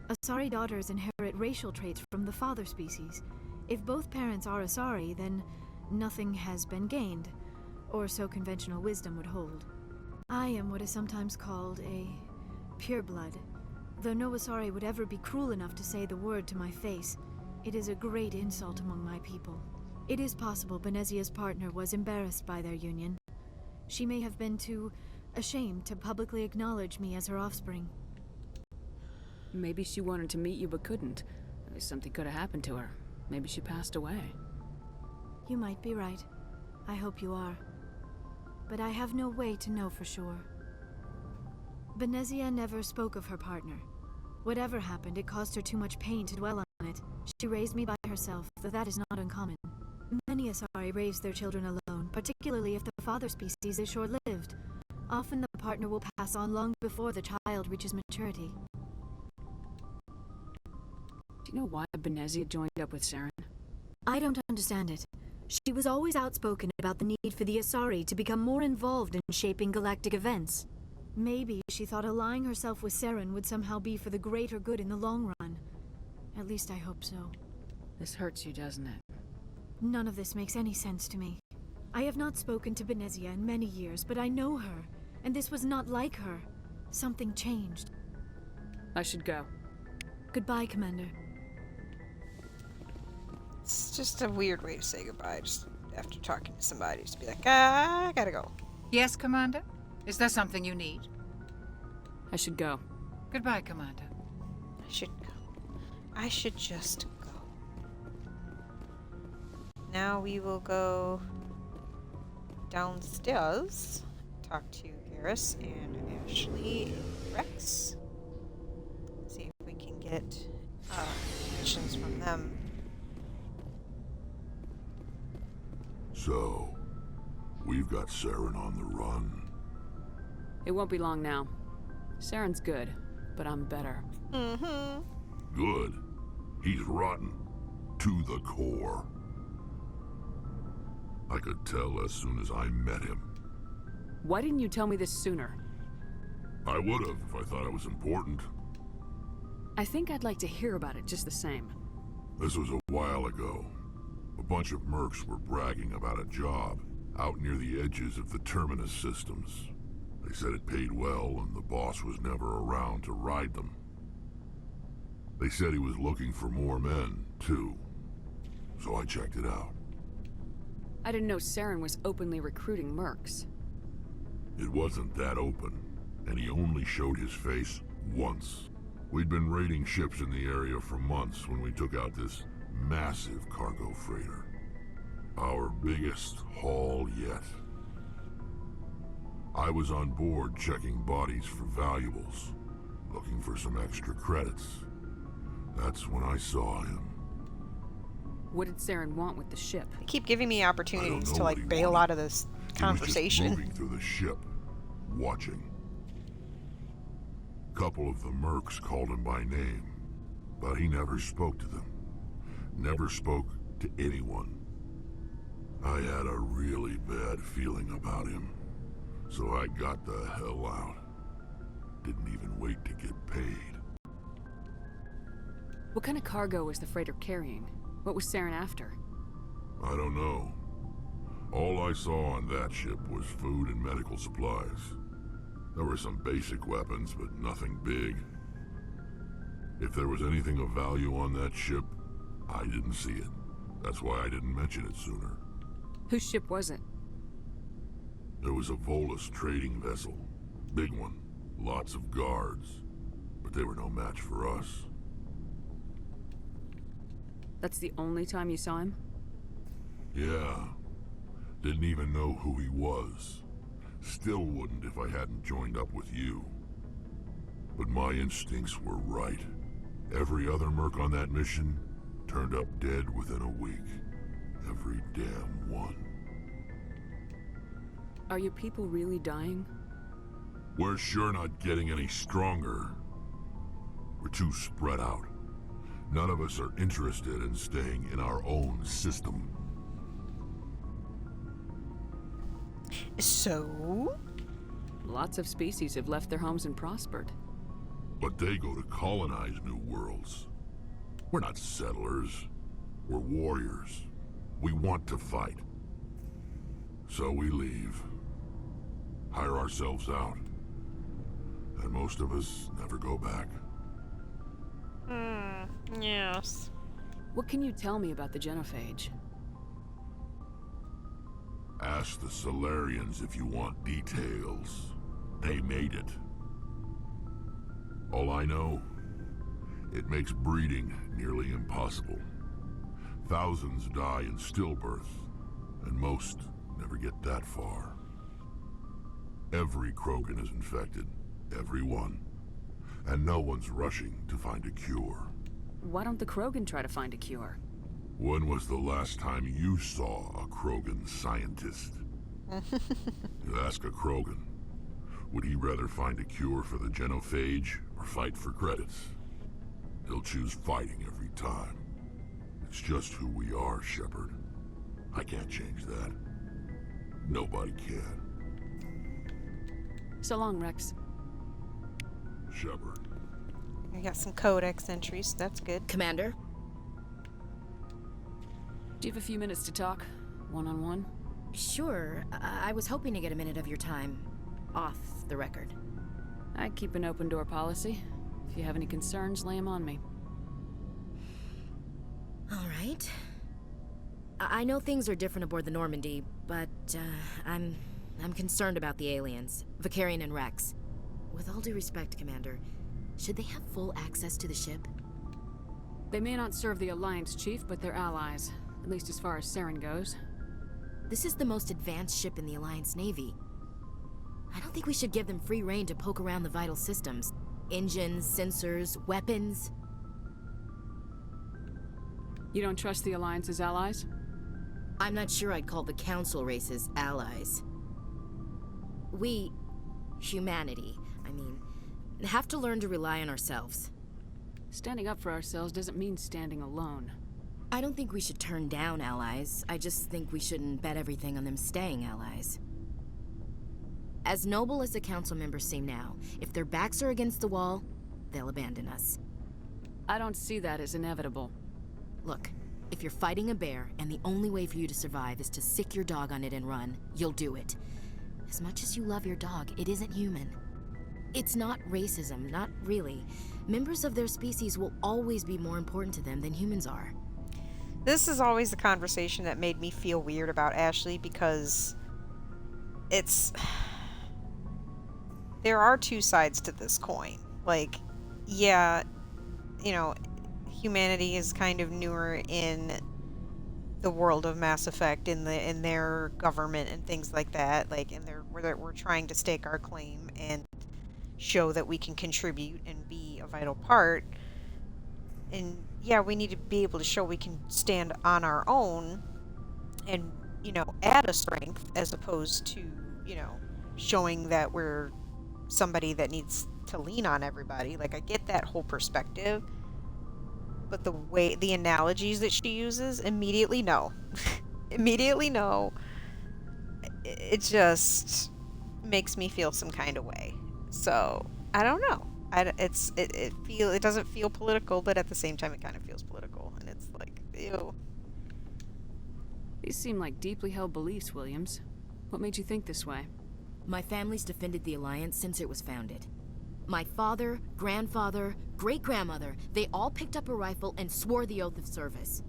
Asari daughters inherit racial traits from the father species. If both parents are Asari, then nothing has been gained, or so conventional wisdom would hold. I am what is sometimes called a pureblood. Though no Asari would ever be cruel enough to say the word to my face, it is a great insult among my people. It is possible Benezia's partner was embarrassed by their union. She may have been too ashamed to publicly acknowledge me as her offspring. Maybe she wanted to meet you but couldn't. Something could have happened to her. Maybe she passed away. You might be right. I hope you are. But I have no way to know for sure. Benezia never spoke of her partner. Whatever happened, it caused her too much pain to dwell on it. She raised me by herself, though that is not uncommon. Many Asari raise their children alone, particularly if the father species is short-lived. Often the partner will pass on long before the child reaches maturity. Do you know why Benezia joined up with Saren? I don't understand it. She was always outspoken about the need for the Asari to become more involved in shaping galactic events. Maybe she thought allying herself with Saren would somehow be for the greater good in the long run. At least I hope so. This hurts you, doesn't it? None of this makes any sense to me. I have not spoken to Benezia in many years, but I know her, and this was not like her. Something changed. I should go. Goodbye, Commander. It's just a weird way to say goodbye, just after talking to somebody, just be like, I gotta go. Yes, Commander? Is there something you need? I should go. Goodbye, Commander. I should go. I should just go. Now we will go downstairs, talk to Garrus and Ashley and Rex. See if we can get missions from them. So, we've got Saren on the run. It won't be long now. Saren's good, but I'm better. Mm-hmm. Good. He's rotten. To the core. I could tell as soon as I met him. Why didn't you tell me this sooner? I would have if I thought it was important. I think I'd like to hear about it just the same. This was a while ago. A bunch of mercs were bragging about a job out near the edges of the Terminus systems. They said it paid well and the boss was never around to ride them. They said he was looking for more men, too. So I checked it out. I didn't know Saren was openly recruiting mercs. It wasn't that open, and he only showed his face once. We'd been raiding ships in the area for months when we took out this massive cargo freighter. Our biggest haul yet. I was on board checking bodies for valuables, looking for some extra credits. That's when I saw him. What did Saren want with the ship? They keep giving me opportunities to like bail out of this conversation. He was just moving through the ship, watching. A couple of the mercs called him by name, but he never spoke to them. Never spoke to anyone. I had a really bad feeling about him, so I got the hell out. Didn't even wait to get paid. What kind of cargo was the freighter carrying? What was Saren after? I don't know. All I saw on that ship was food and medical supplies. There were some basic weapons, but nothing big. If there was anything of value on that ship, I didn't see it. That's why I didn't mention it sooner. Whose ship was it? There was a Volus trading vessel. Big one. Lots of guards. But they were no match for us. That's the only time you saw him? Yeah. Didn't even know who he was. Still wouldn't if I hadn't joined up with you. But my instincts were right. Every other merc on that mission turned up dead within a week. Every damn one. Are your people really dying? We're sure not getting any stronger. We're too spread out. None of us are interested in staying in our own system. So? Lots of species have left their homes and prospered. But they go to colonize new worlds. We're not settlers. We're warriors. We want to fight. So we leave. Hire ourselves out. And most of us never go back. Yes. What can you tell me about the genophage? Ask the Solarians if you want details. They made it. All I know, it makes breeding nearly impossible. Thousands die in stillbirth, and most never get that far. Every Krogan is infected. Every one. And no one's rushing to find a cure. Why don't the Krogan try to find a cure? When was the last time you saw a Krogan scientist? You ask a Krogan, would he rather find a cure for the genophage or fight for credits? He'll choose fighting every time. It's just who we are, Shepard. I can't change that. Nobody can. So long, Rex. Shepard. We got some codex entries, so that's good. Commander? Do you have a few minutes to talk? One-on-one? Sure. I was hoping to get a minute of your time. Off the record. I keep an open door policy. If you have any concerns, lay them on me. All right. I know things are different aboard the Normandy, but I'm concerned about the aliens, Vicarian and Rex. With all due respect, Commander, should they have full access to the ship? They may not serve the Alliance, Chief, but they're allies. At least as far as Saren goes. This is the most advanced ship in the Alliance Navy. I don't think we should give them free rein to poke around the vital systems. Engines, sensors, weapons. You don't trust the Alliance's allies? I'm not sure I'd call the Council races allies. We, humanity, have to learn to rely on ourselves. Standing up for ourselves doesn't mean standing alone. I don't think we should turn down allies. I just think we shouldn't bet everything on them staying allies. As noble as the Council members seem now, if their backs are against the wall, they'll abandon us. I don't see that as inevitable. Look, if you're fighting a bear and the only way for you to survive is to sick your dog on it and run, you'll do it. As much as you love your dog, it isn't human. It's not racism, not really. Members of their species will always be more important to them than humans are. This is always the conversation that made me feel weird about Ashley, because it's... There are two sides to this coin. Like, yeah, you know, humanity is kind of newer in the world of Mass Effect, in their government and things like that. Like, we're trying to stake our claim and show that we can contribute and be a vital part. And yeah, we need to be able to show we can stand on our own and, you know, add a strength, as opposed to, you know, showing that we're somebody that needs to lean on everybody. Like, I get that whole perspective, but the analogies that she uses, immediately no. Immediately no. It just makes me feel some kind of way. So, I don't know. It doesn't feel political, but at the same time it kind of feels political, and it's like, ew. These seem like deeply held beliefs, Williams. What made you think this way? My family's defended the Alliance since it was founded. My father, grandfather, great-grandmother, they all picked up a rifle and swore the oath of service.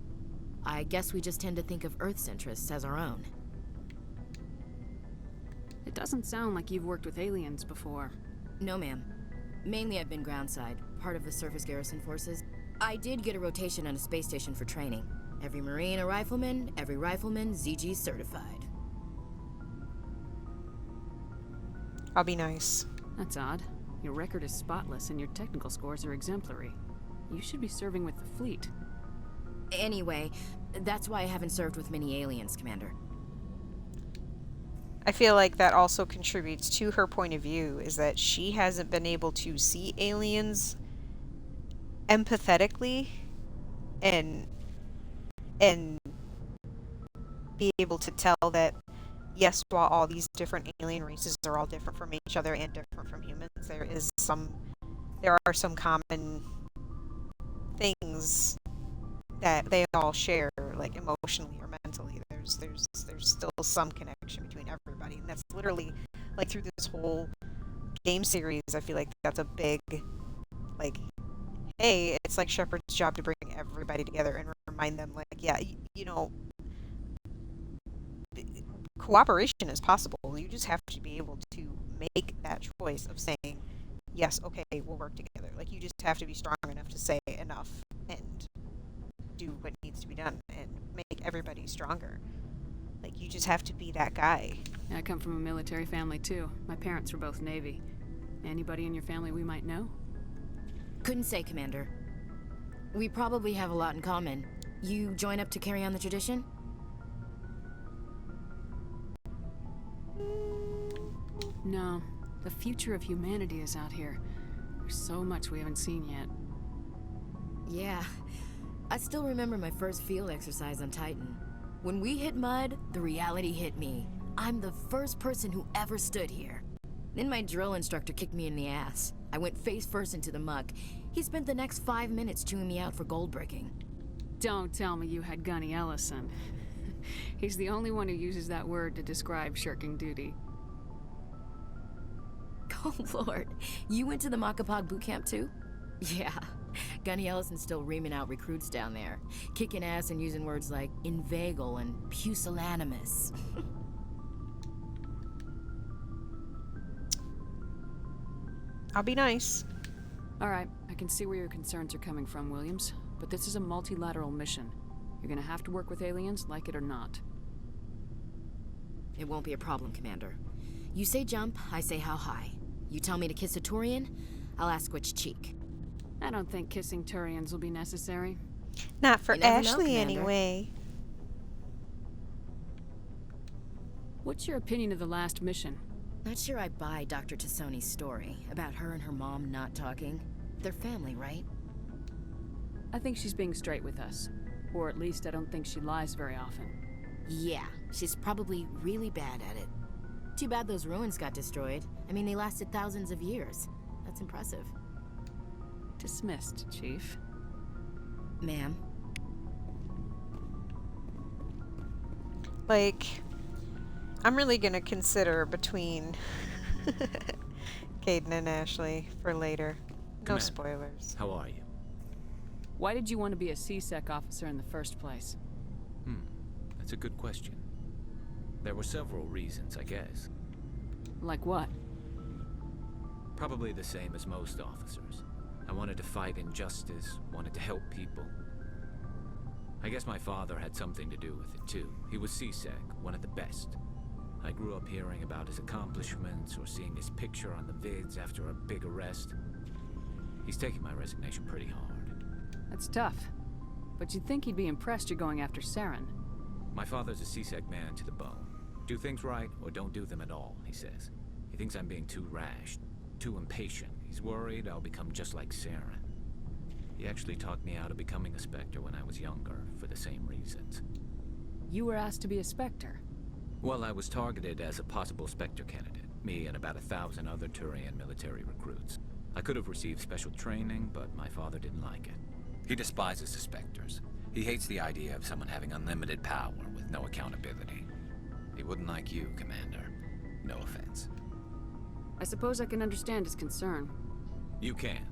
I guess we just tend to think of Earth's interests as our own. It doesn't sound like you've worked with aliens before. No, ma'am. Mainly I've been groundside, part of the surface garrison forces. I did get a rotation on a space station for training. Every Marine a rifleman, every rifleman ZG certified. I'll be nice. That's odd. Your record is spotless and your technical scores are exemplary. You should be serving with the fleet. Anyway, that's why I haven't served with many aliens, Commander. I feel like that also contributes to her point of view, is that she hasn't been able to see aliens empathetically and and be able to tell that yes, while all these different alien races are all different from each other and different from humans, there are some common things that they all share, like emotionally or mentally. There's still some connection between everybody, and that's literally like through this whole game series. I feel like that's a big, like, hey, it's like Shepard's job to bring everybody together and remind them, like, yeah, you know, cooperation is possible. You just have to be able to make that choice of saying, yes, okay, we'll work together. Like, you just have to be strong enough to say enough and do what needs to be done and make everybody stronger. Like, you just have to be that guy. I come from a military family, too. My parents were both Navy. Anybody in your family we might know? Couldn't say, Commander. We probably have a lot in common. You join up to carry on the tradition? No. The future of humanity is out here. There's so much we haven't seen yet. Yeah. I still remember my first field exercise on Titan. When we hit mud, the reality hit me. I'm the first person who ever stood here. Then my drill instructor kicked me in the ass. I went face first into the muck. He spent the next 5 minutes chewing me out for gold bricking. Don't tell me you had Gunny Ellison. He's the only one who uses that word to describe shirking duty. Oh, Lord. You went to the Makapog boot camp, too? Yeah. Gunny Ellison's still reaming out recruits down there. Kicking ass and using words like inveigle and pusillanimous. I'll be nice. Alright, I can see where your concerns are coming from, Williams. But this is a multilateral mission. You're gonna have to work with aliens, like it or not. It won't be a problem, Commander. You say jump, I say how high. You tell me to kiss a Turian, I'll ask which cheek. I don't think kissing Turians will be necessary. Not for You never know, Ashley, Commander. anyway. What's your opinion of the last mission? Not sure I buy Dr. Tassoni's story about her and her mom not talking. They're family, right? I think she's being straight with us. Or at least I don't think she lies very often. Yeah, she's probably really bad at it. Too bad those ruins got destroyed. I mean, they lasted thousands of years. That's impressive. Dismissed, Chief. Ma'am? Like, I'm really gonna consider between Caden and Ashley for later. No Commander, spoilers. How are you? Why did you want to be a C-Sec officer in the first place? That's a good question. There were several reasons, I guess. Like what? Probably the same as most officers. I wanted to fight injustice, wanted to help people. I guess my father had something to do with it too. He was C-Sec, one of the best. I grew up hearing about his accomplishments or seeing his picture on the vids after a big arrest. He's taking my resignation pretty hard. That's tough. But you'd think he'd be impressed you're going after Saren. My father's a C-Sec man to the bone. Do things right or don't do them at all, he says. He thinks I'm being too rash, too impatient. He's worried I'll become just like Saren. He actually talked me out of becoming a Spectre when I was younger, for the same reasons. You were asked to be a Spectre. Well, I was targeted as a possible Spectre candidate. Me and about 1,000 other Turian military recruits. I could have received special training, but my father didn't like it. He despises the Spectres. He hates the idea of someone having unlimited power with no accountability. He wouldn't like you, Commander. No offense. I suppose I can understand his concern. You can.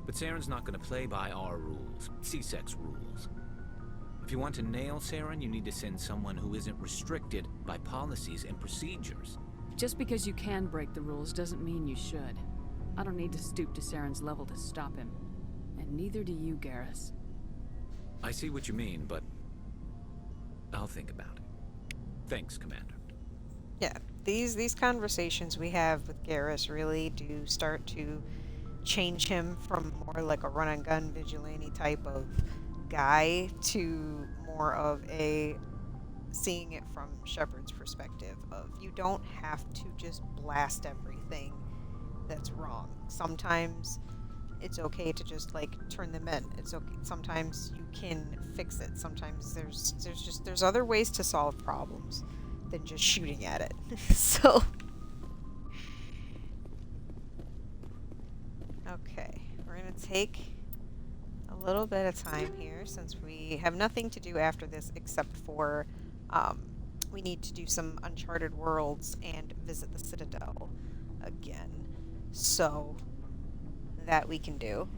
But Saren's not going to play by our rules, C-Sec's rules. If you want to nail Saren, you need to send someone who isn't restricted by policies and procedures. Just because you can break the rules doesn't mean you should. I don't need to stoop to Saren's level to stop him. And neither do you, Garrus. I see what you mean, but I'll think about it. Thanks, Commander. Yeah, these conversations we have with Garrus really do start to change him from more like a run-and-gun vigilante type of guy to more of a seeing it from Shepard's perspective of you don't have to just blast everything that's wrong. Sometimes it's okay to just like turn them in. It's okay. Sometimes you can fix it. Sometimes there's other ways to solve problems than just shooting at it. So okay, we're gonna take a little bit of time here since we have nothing to do after this except for we need to do some Uncharted Worlds and visit the Citadel again. So that we can do.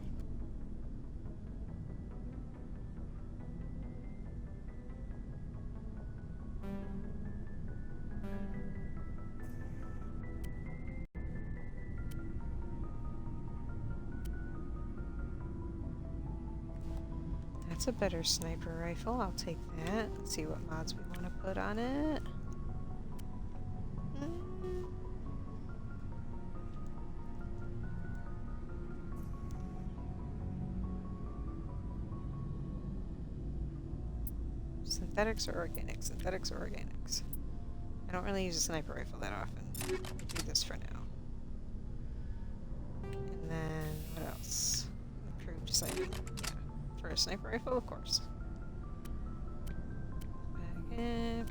That's a better sniper rifle. I'll take that. Let's see what mods we want to put on it. Synthetics or organics? Synthetics or organics? I don't really use a sniper rifle that often. We'll do this for now. And then, what else? Improved sighting. Yeah. For a sniper rifle, of course. Back in,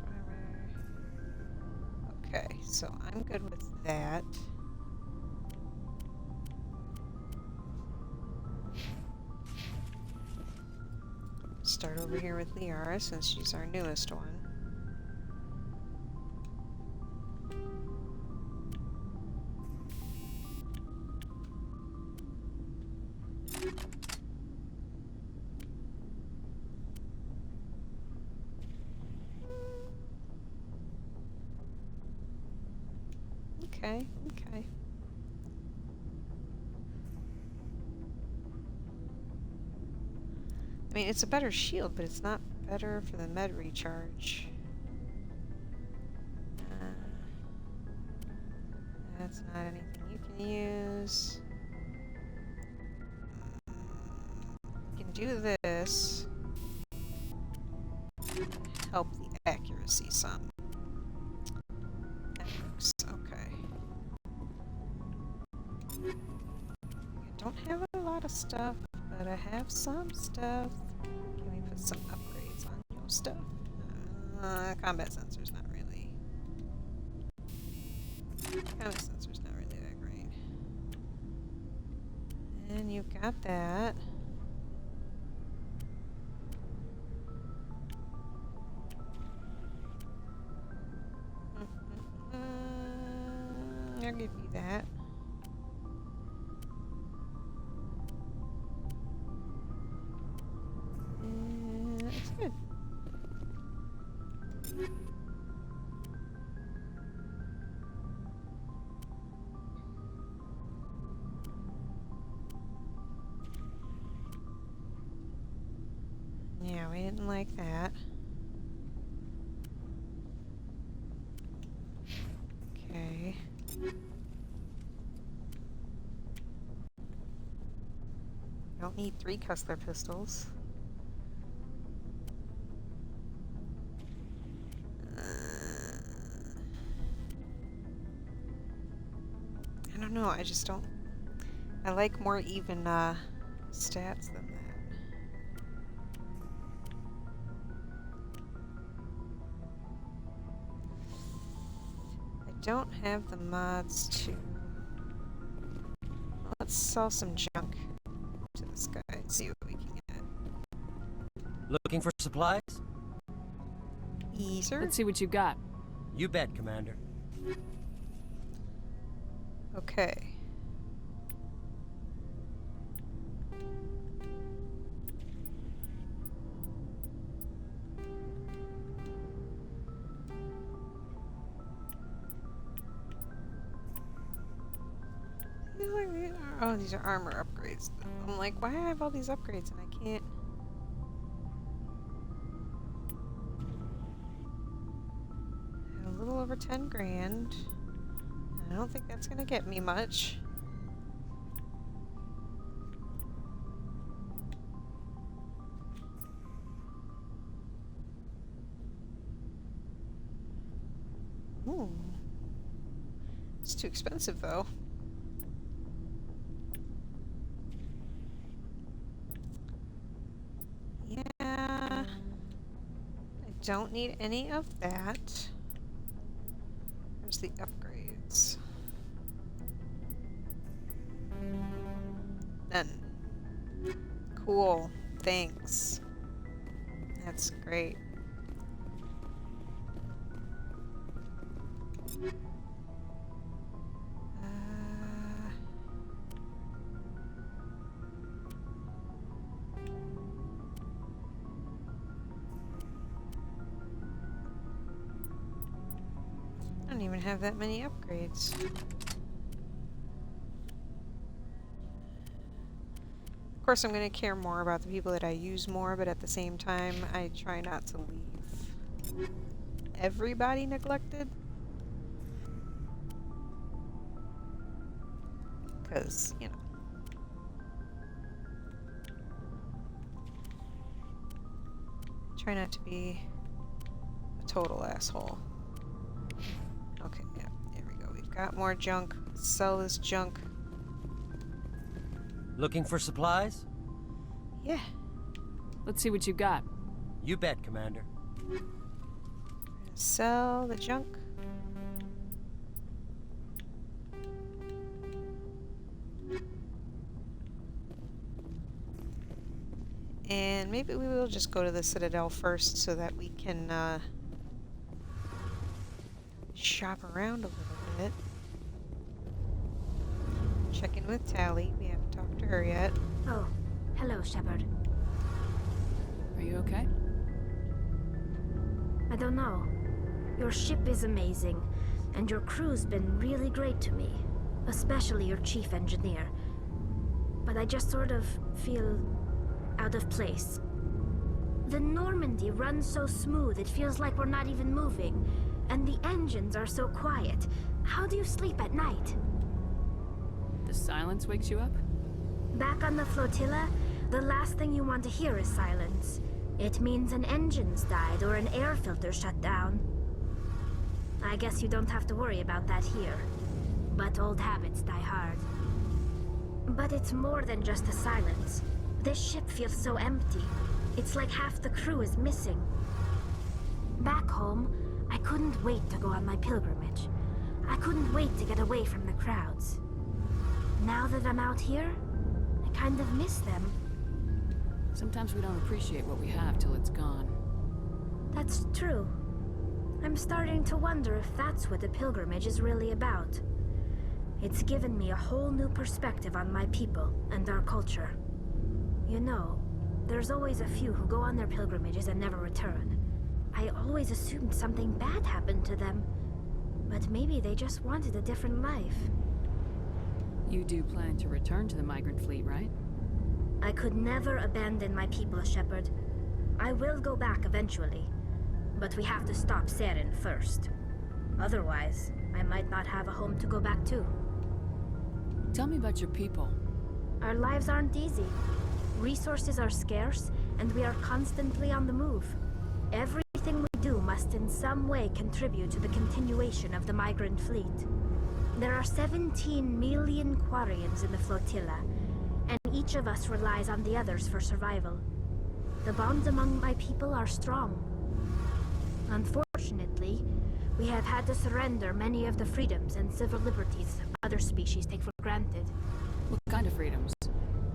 okay, so I'm good with that. Start over here with Liara since she's our newest one. Okay, okay. I mean, it's a better shield, but it's not better for the med recharge. That's not anything you can use. You can do this. Help the accuracy some. That works. Okay. I don't have a lot of stuff, but I have some stuff. Can we put some upgrades on your stuff? Combat sensor's not really. Combat sensor's not really that great. And you've got that. I'll give you that. That's good. Yeah, we didn't like that. Okay. Don't need 3 Kessler pistols. I don't know, I just don't... I like more even stats than that. I don't have the mods to... Let's sell some junk to this guy and see what we can get. Looking for supplies? Yes, sir. Let's see what you got. You bet, Commander. Okay. Oh, these are armor upgrades. I'm like, why do I have all these upgrades and I can't? A little over 10 grand. I don't think that's gonna get me much. Ooh. It's too expensive though. don't need any of that. Where's the upgrades? None. Cool. Thanks. That's great. I don't even have that many upgrades. Of course, I'm going to care more about the people that I use more, but at the same time, I try not to leave everybody neglected. Because, you know. Try not to be a total asshole. Okay, yeah, there we go. We've got more junk. Let's sell this junk. Looking for supplies? Yeah. Let's see what you got. You bet, Commander. Sell the junk. And maybe we will just go to the Citadel first so that we can shop around a little bit. Check in with Tally. We haven't talked to her yet. Oh, hello, Shepard. Are you okay? I don't know. Your ship is amazing, and your crew's been really great to me. Especially your chief engineer. But I just sort of feel out of place. The Normandy runs so smooth it feels like we're not even moving. And the engines are so quiet. How do you sleep at night? The silence wakes you up? Back on the flotilla, the last thing you want to hear is silence. It means an engine's died or an air filter shut down. I guess you don't have to worry about that here. But old habits die hard. But it's more than just the silence. This ship feels so empty. It's like half the crew is missing. Back home, I couldn't wait to go on my pilgrimage. I couldn't wait to get away from the crowds. Now that I'm out here, I kind of miss them. Sometimes we don't appreciate what we have till it's gone. That's true. I'm starting to wonder if that's what the pilgrimage is really about. It's given me a whole new perspective on my people and our culture. You know, there's always a few who go on their pilgrimages and never return. I always assumed something bad happened to them. But maybe they just wanted a different life. You do plan to return to the migrant fleet, right? I could never abandon my people, Shepard. I will go back eventually. But we have to stop Saren first. Otherwise, I might not have a home to go back to. Tell me about your people. Our lives aren't easy. Resources are scarce, and we are constantly on the move. Everything we do must in some way contribute to the continuation of the migrant fleet. There are 17 million Quarians in the flotilla, and each of us relies on the others for survival. The bonds among my people are strong. Unfortunately, we have had to surrender many of the freedoms and civil liberties other species take for granted. What kind of freedoms?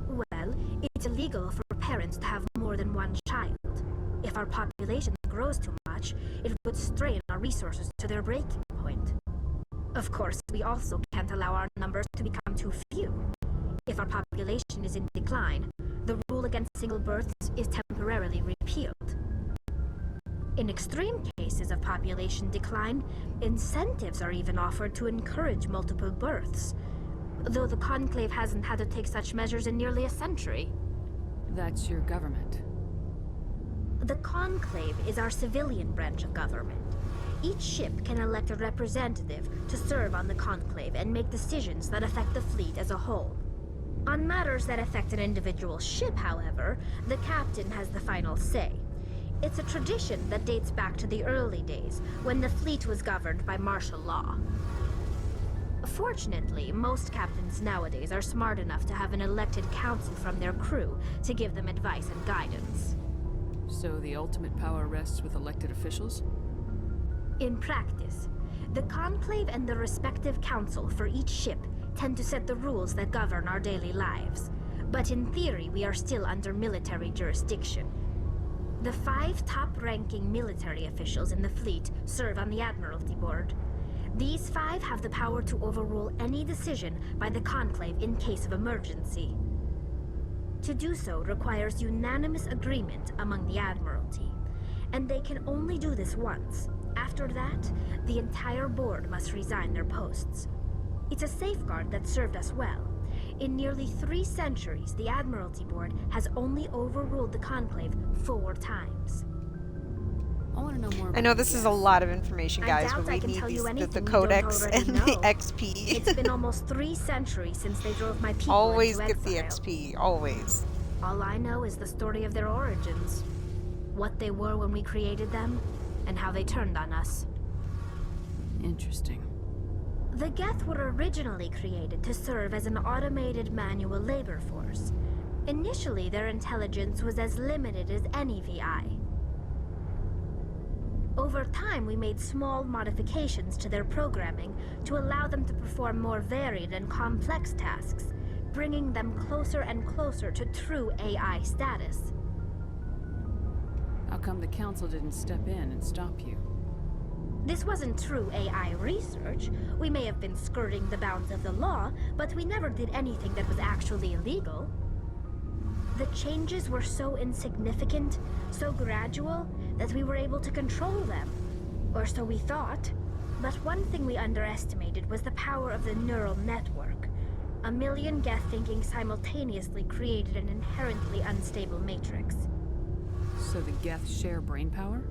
Well, it's illegal for parents to have more than one child. If our population grows too much, it would strain our resources to their breaking point. Of course, we also can't allow our numbers to become too few. If our population is in decline, the rule against single births is temporarily repealed. In extreme cases of population decline, incentives are even offered to encourage multiple births, though the Conclave hasn't had to take such measures in nearly a century. That's your government. The Conclave is our civilian branch of government. Each ship can elect a representative to serve on the Conclave and make decisions that affect the fleet as a whole. On matters that affect an individual ship, however, the captain has the final say. It's a tradition that dates back to the early days, when the fleet was governed by martial law. Fortunately, most captains nowadays are smart enough to have an elected council from their crew to give them advice and guidance. So the ultimate power rests with elected officials? In practice, the Conclave and the respective council for each ship tend to set the rules that govern our daily lives. But in theory, we are still under military jurisdiction. The 5 top-ranking military officials in the fleet serve on the Admiralty Board. These 5 have the power to overrule any decision by the Conclave in case of emergency. To do so requires unanimous agreement among the Admiralty, and they can only do this once. After that, the entire board must resign their posts. It's a safeguard that served us well. In nearly 3 centuries, the Admiralty Board has only overruled the Conclave 4 times. I want to know more. I know this is a lot of information, guys, but we need the codex and the XP. It's been almost 3 centuries since they drove my people Always into get the exile. XP, always. All I know is the story of their origins. What they were when we created them, and how they turned on us. Interesting. The Geth were originally created to serve as an automated manual labor force. Initially, their intelligence was as limited as any VI. Over time, we made small modifications to their programming to allow them to perform more varied and complex tasks, bringing them closer and closer to true AI status. How come the council didn't step in and stop you? This wasn't true AI research. We may have been skirting the bounds of the law, but we never did anything that was actually illegal. The changes were so insignificant, so gradual, that we were able to control them. Or so we thought. But one thing we underestimated was the power of the neural network. 1 million Geth thinking simultaneously created an inherently unstable matrix. So the Geth share brain power?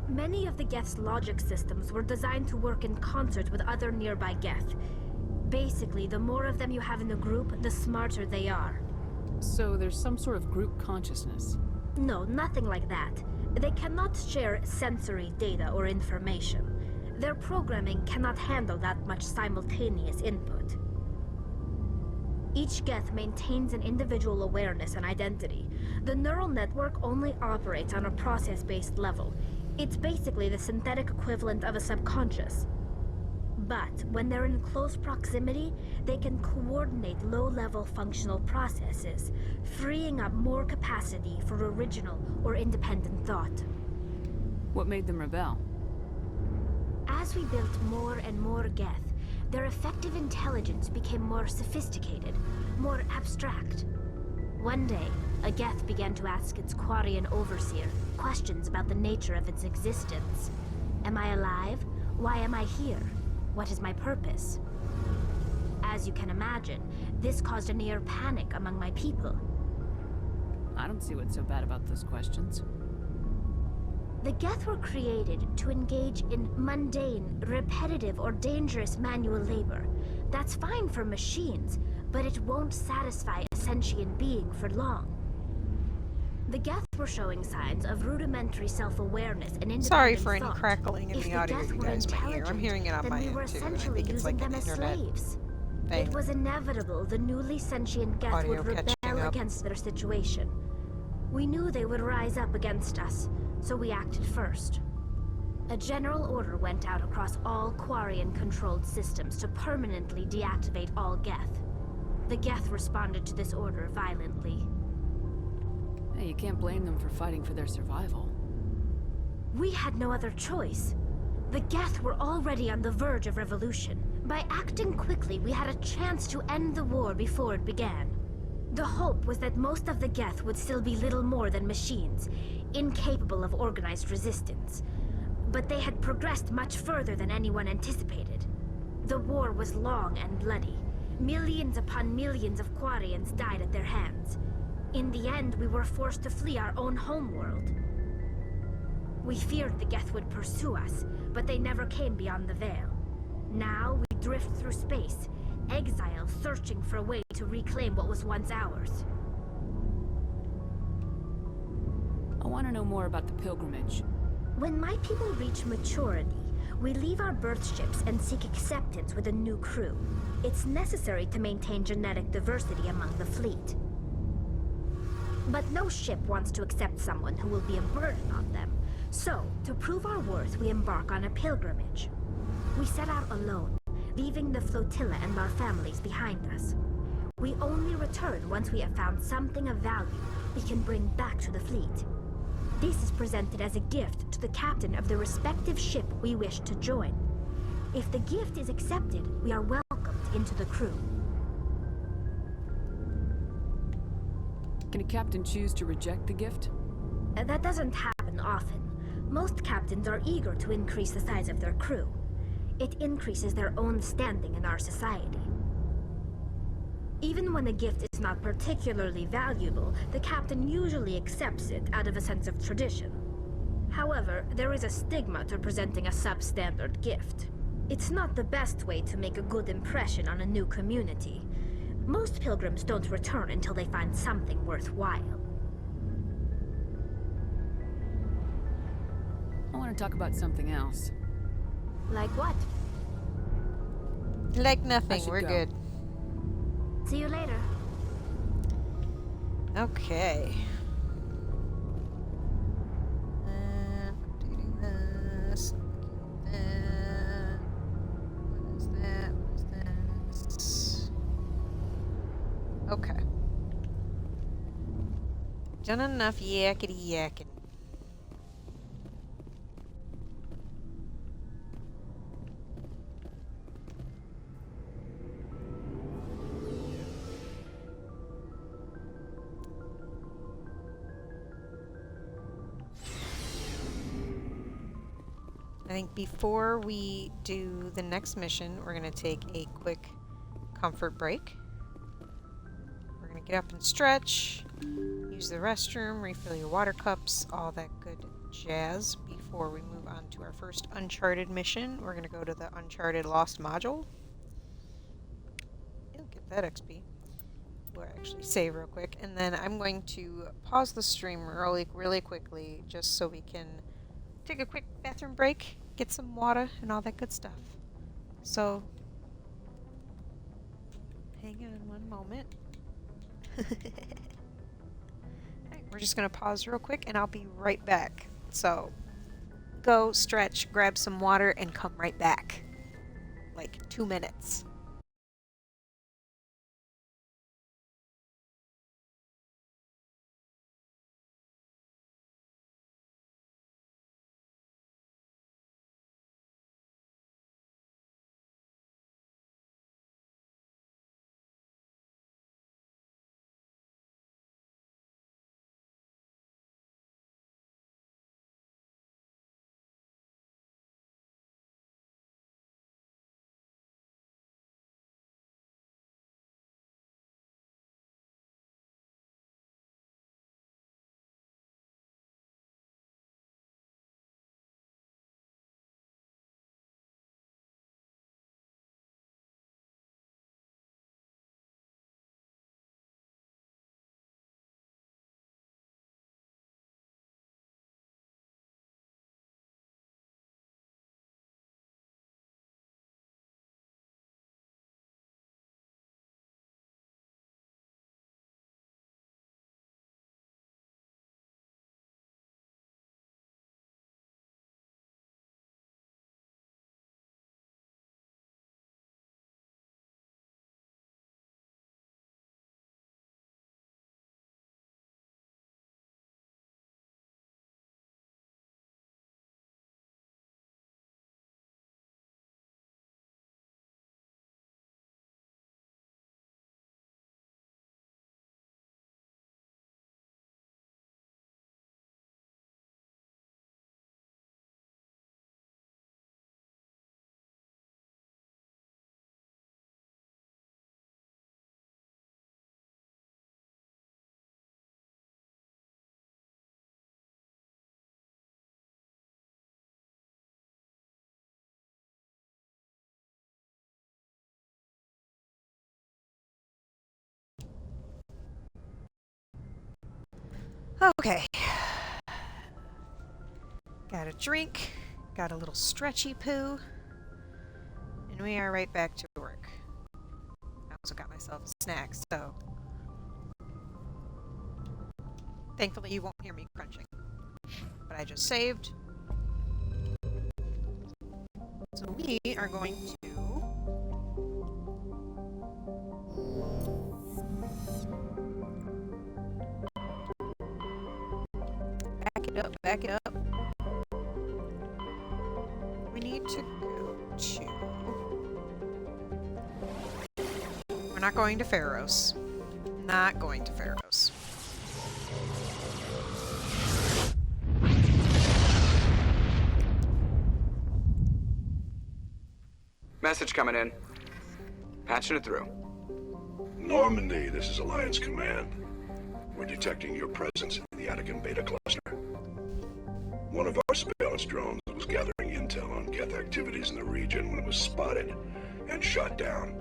Many of the Geth's logic systems were designed to work in concert with other nearby Geth. Basically, the more of them you have in the group, the smarter they are. So there's some sort of group consciousness? No, nothing like that. They cannot share sensory data or information. Their programming cannot handle that much simultaneous input. Each Geth maintains an individual awareness and identity. The neural network only operates on a process-based level. It's basically the synthetic equivalent of a subconscious. But when they're in close proximity, they can coordinate low-level functional processes, freeing up more capacity for original or independent thought. What made them rebel? As we built more and more Geth, their effective intelligence became more sophisticated, more abstract. One day, a Geth began to ask its Quarian overseer questions about the nature of its existence. Am I alive? Why am I here? What is my purpose? As you can imagine, this caused a near panic among my people. I don't see what's so bad about those questions. The Geth were created to engage in mundane, repetitive, or dangerous manual labor. That's fine for machines, but it won't satisfy a sentient being for long. The Geth were showing signs of rudimentary self-awareness and independent Sorry for any thought. crackling in If the audio Geth you were guys might hear. I'm intelligent, hearing it on then my we were end too, and I essentially think it's using like an them as internet slaves. thing. It was inevitable the newly sentient Geth Audio would catching rebel up. against their situation. We knew they would rise up against us, so we acted first. A general order went out across all Quarian-controlled systems to permanently deactivate all Geth. The Geth responded to this order violently. Hey, you can't blame them for fighting for their survival. We had no other choice. The Geth were already on the verge of revolution. By acting quickly, we had a chance to end the war before it began. The hope was that most of the Geth would still be little more than machines, incapable of organized resistance. But they had progressed much further than anyone anticipated. The war was long and bloody. Millions upon millions of Quarians died at their hands. In the end, we were forced to flee our own homeworld. We feared the Geth would pursue us, but they never came beyond the Veil. Now we drift through space, exile searching for a way to reclaim what was once ours. I want to know more about the pilgrimage. When my people reach maturity, we leave our birth ships and seek acceptance with a new crew. It's necessary to maintain genetic diversity among the fleet. But no ship wants to accept someone who will be a burden on them. So, to prove our worth, we embark on a pilgrimage. We set out alone, leaving the flotilla and our families behind us. We only return once we have found something of value we can bring back to the fleet. This is presented as a gift to the captain of the respective ship we wish to join. If the gift is accepted, we are welcomed into the crew. Can a captain choose to reject the gift? That doesn't happen often. Most captains are eager to increase the size of their crew. It increases their own standing in our society. Even when a gift is not particularly valuable, the captain usually accepts it out of a sense of tradition. However, there is a stigma to presenting a substandard gift. It's not the best way to make a good impression on a new community. Most pilgrims don't return until they find something worthwhile. I want to talk about something else. Like what? Like nothing, we're go. good. See you later. Okay. Updating this. That. What is that? What is this? Okay. Done enough yakety yakking. I think before we do the next mission, we're going to take a quick comfort break. We're going to get up and stretch, use the restroom, refill your water cups, all that good jazz before we move on to our first Uncharted mission. We're going to go to the Uncharted Lost module. You'll get that XP. We'll actually save real quick, and then I'm going to pause the stream really quickly just so we can take a quick bathroom break, get some water, and all that good stuff. So, hang on one moment. Alright, we're just going to pause real quick, and I'll be right back. So, go, stretch, grab some water, and come right back. Like 2 minutes. Okay. Got a drink, got a little stretchy poo, and we are right back to work. I also got myself a snack, so Thankfully, you won't hear me crunching. But I just saved. So we are going to... back it up, back it up. We need to go to... We're not going to Pharos. Not going to Pharos. Message coming in. Patching it through. Normandy, this is Alliance Command. We're detecting your presence in the Attican Beta Cluster. One of our surveillance drones was gathering intel on Geth activities in the region when it was spotted and shot down.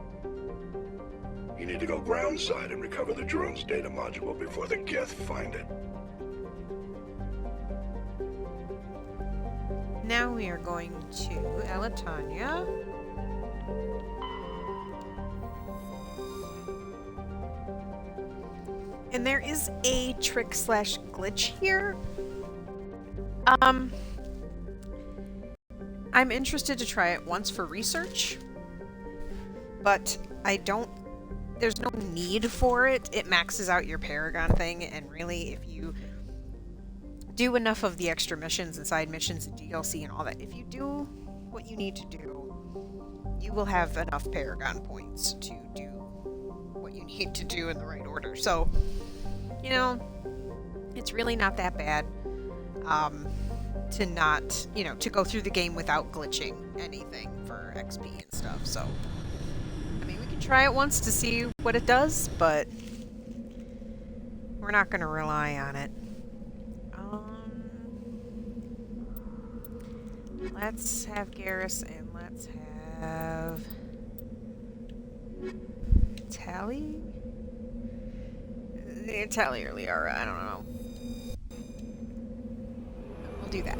You need to go groundside and recover the drone's data module before the Geth find it. Now we are going to Elatania. And there is a trick/glitch here. I'm interested to try it once for research, but there's no need for it. It maxes out your Paragon thing, and really, if you do enough of the extra missions and side missions and DLC and all that, if you do what you need to do, you will have enough Paragon points to do what you need to do in the right order. So, you know, it's really not that bad to not, you know, to go through the game without glitching anything for XP and stuff. So, I mean, we can try it once to see what it does, but we're not going to rely on it. Let's have Garrus and let's have Tally? Tally or Liara, I don't know. We'll do that.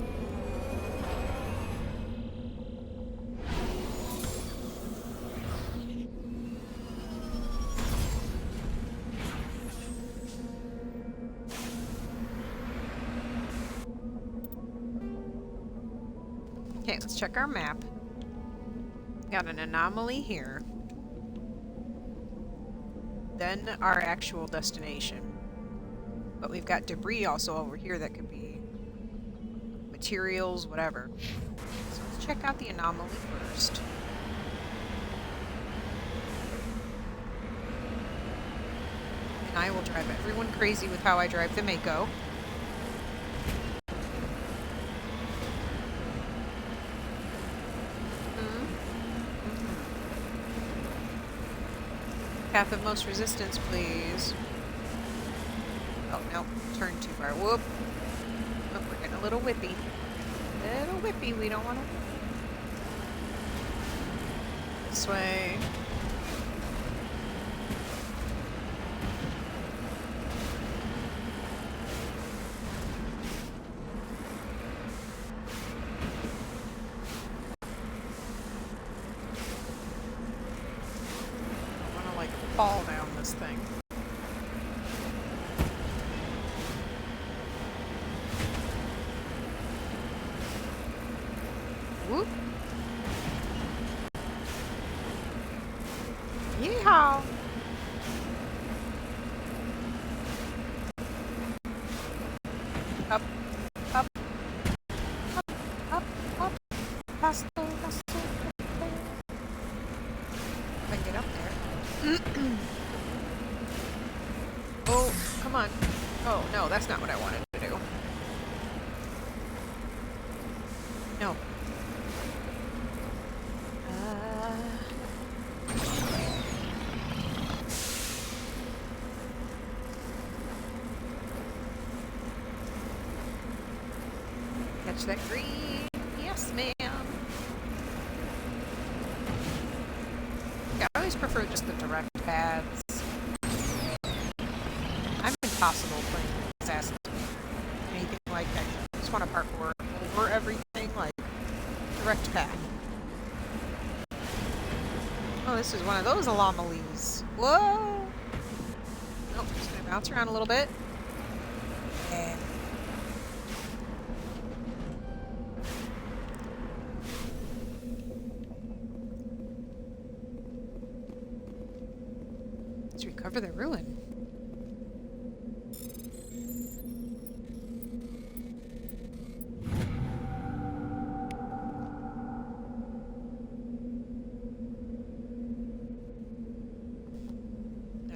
Okay, let's check our map. Got an anomaly here. Then our actual destination. But we've got debris also over here that could be materials, whatever. So let's check out the anomaly first. And I will drive everyone crazy with how I drive the Mako. Path of most resistance, please. Oh, no. Turn too far. Whoop. Oh, we're getting a little whippy. Little whippy. We don't want to... This way. Fall down this thing. Whoop. Yeehaw. Up, up, up, up, up. Faster, faster. If I get up there. Oh, come on. Oh, no, that's not what I wanted to do. No. Catch that green. Yes, ma'am. Yeah, I always prefer just the direct paths. I'm impossible playing Assassin's Creed. Anything like that. I just want to parkour over everything, like direct path. Oh, this is one of those anomalies. Whoa! Nope, just gonna bounce around a little bit.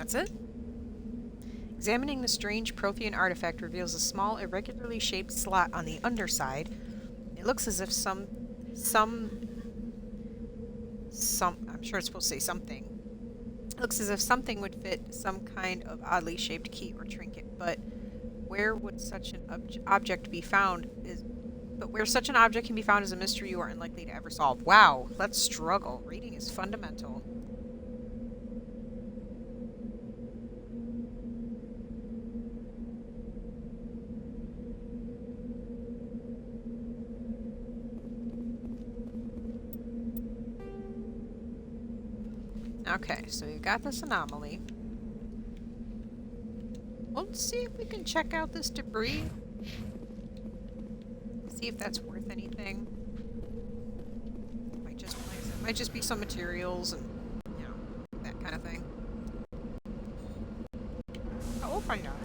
That's it? Examining the strange Prothean artifact reveals a small, irregularly shaped slot on the underside. It looks as if I'm sure it's supposed to say something. It looks as if something would fit some kind of oddly shaped key or trinket, but where would such an object be found where such an object can be found is a mystery you are unlikely to ever solve. Wow, let's struggle. Reading is fundamental. Okay, so we've got this anomaly. Let's see if we can check out this debris. See if that's worth anything. Might just be some materials and, you know, that kind of thing. Oh, we'll find out.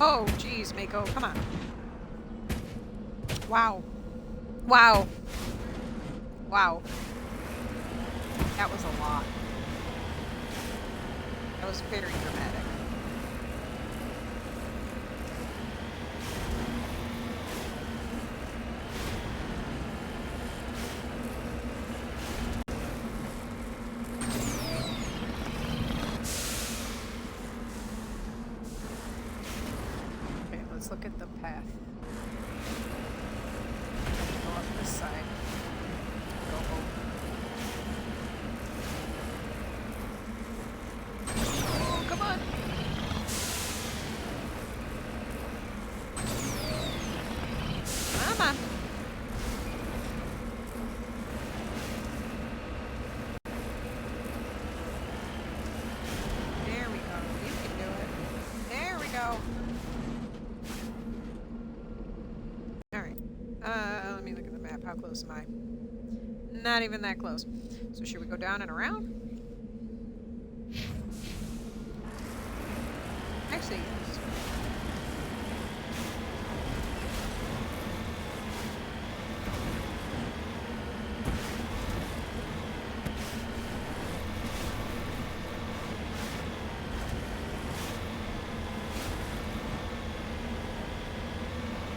Oh, geez, Mako, come on. Wow. Wow. Wow. That was a lot. That was very dramatic. Let's look at the path. Go up this side. Go over. Oh, come on! Come on! There we go. You can do it. There we go. Let me look at the map. How close am I? Not even that close. So should we go down and around? Actually, yes.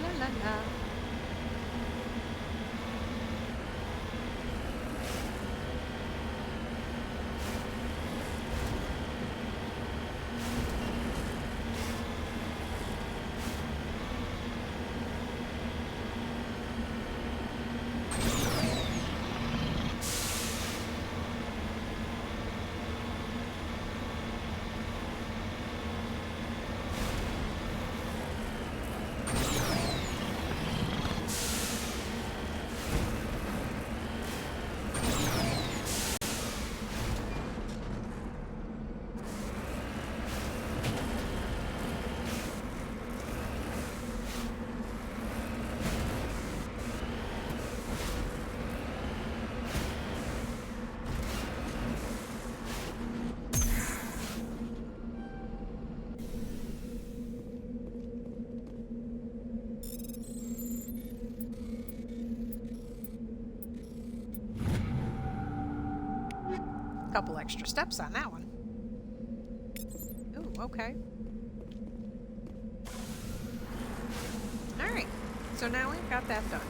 La la la. Couple extra steps on that one. Ooh, okay. Alright, so now we've got that done.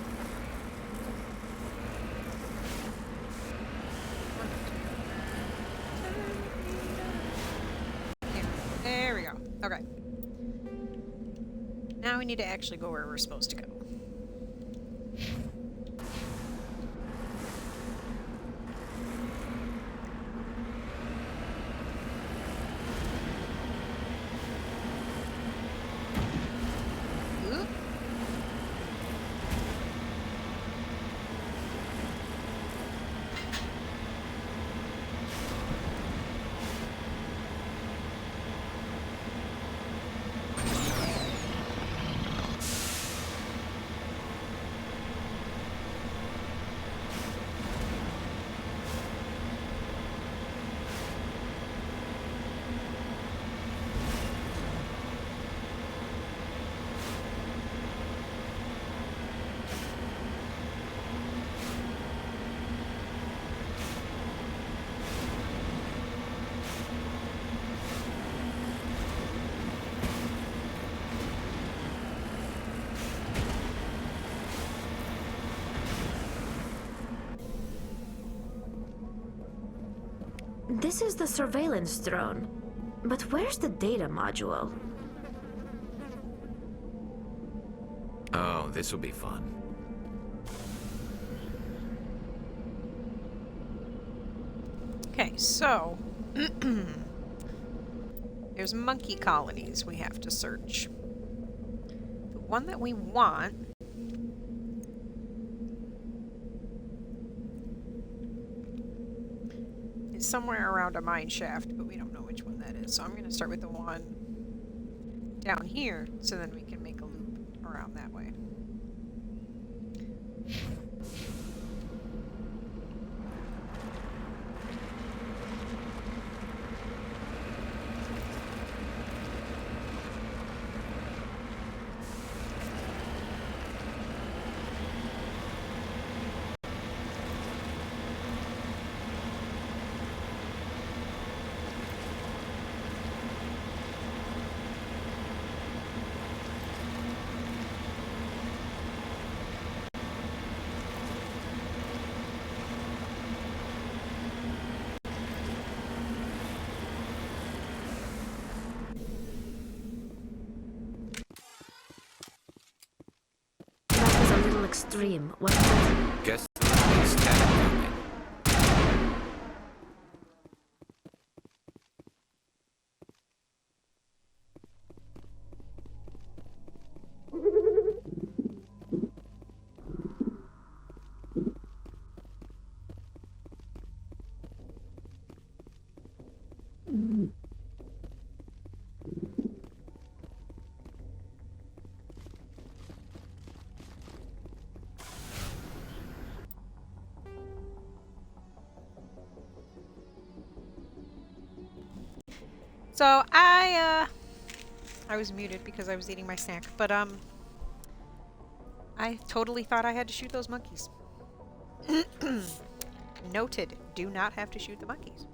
There we go. Okay. Now we need to actually go where we're supposed to go. This is the surveillance drone. But where's the data module? Oh, this will be fun. Okay, so there's monkey colonies we have to search. The one that we want is somewhere around a mine shaft, but we don't know which one that is. So I'm going to start with the one down here, so then we can make a loop around that way. That was a little extreme, wasn't it? Guess it's coming. So I was muted because I was eating my snack, but I totally thought I had to shoot those monkeys. Noted, do not have to shoot the monkeys.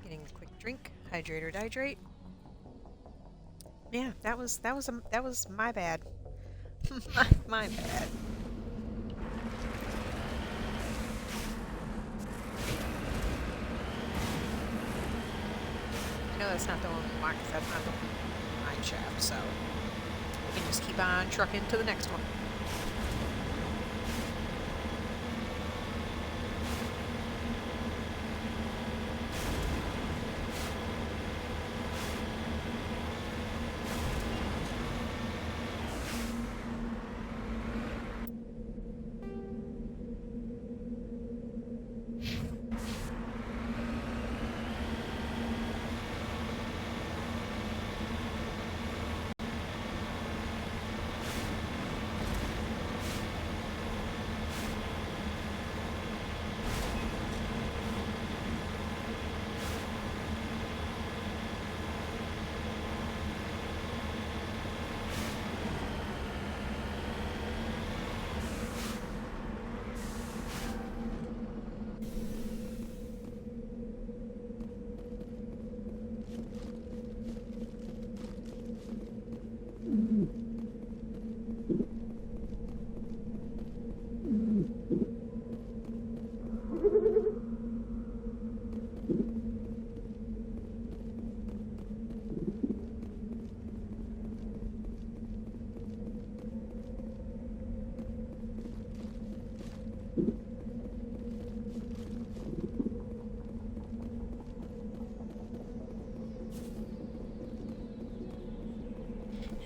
Getting a quick drink, hydrate or dihydrate. Yeah, that was my bad. my bad. I know that's not the one we want because that's not the mine shaft, so we can just keep on trucking to the next one.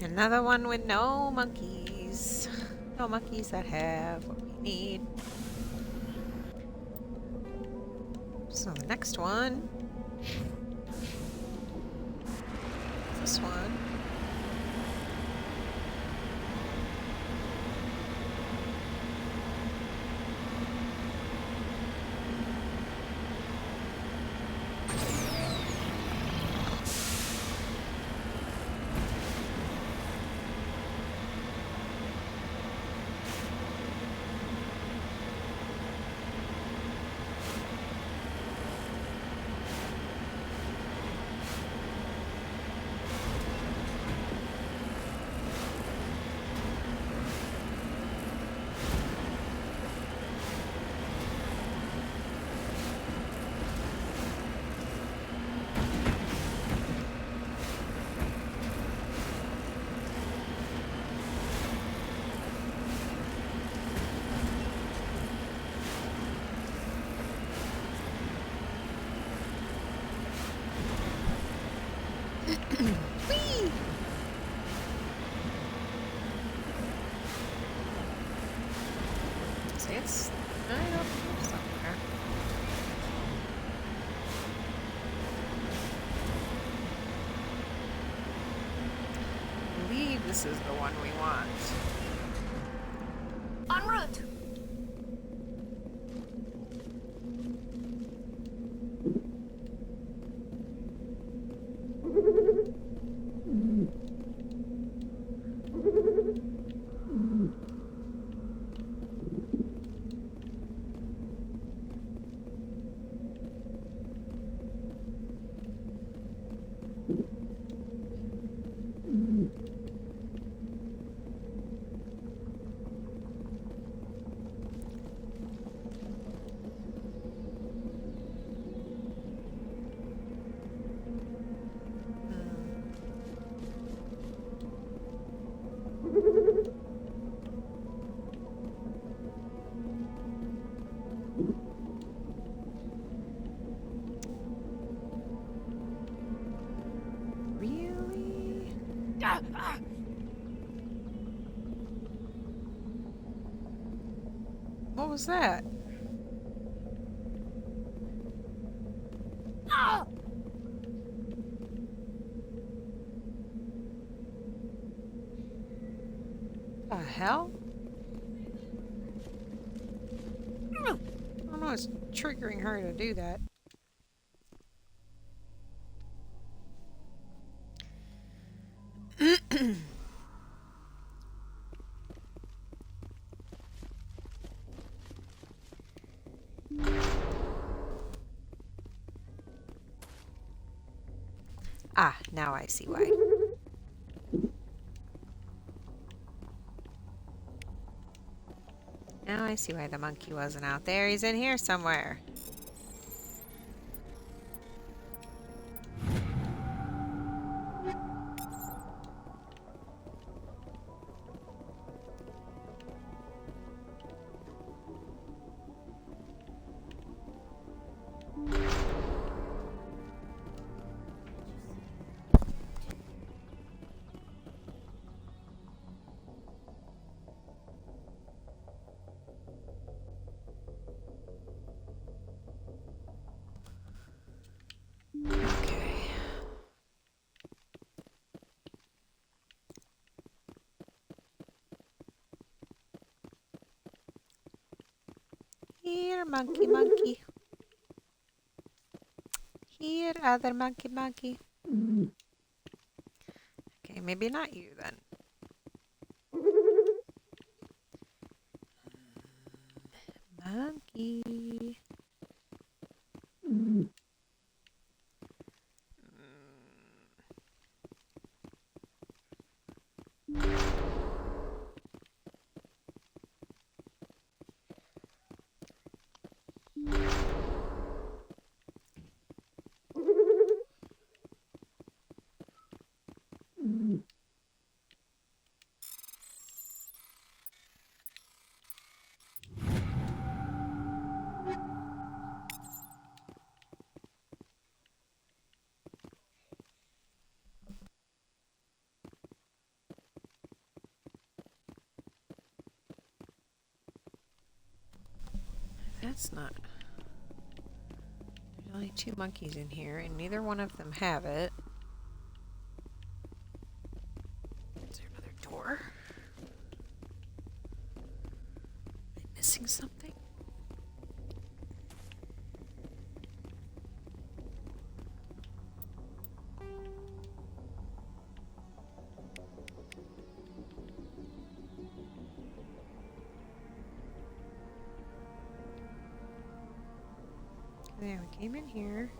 Another one with no monkeys. No monkeys that have what we need. So the next one is this one. This is the one we want. En route! Really? What was that? The hell? I don't know what's triggering her to do that. Ah, now I see why. Now I see why the monkey wasn't out there. He's in here somewhere. Here, monkey, monkey. Here, other monkey, monkey. Okay, maybe not you then. Monkey. That's not... There's only 2 monkeys in here, and neither one of them have it. Is there another door? Am I missing something? There, we came in here.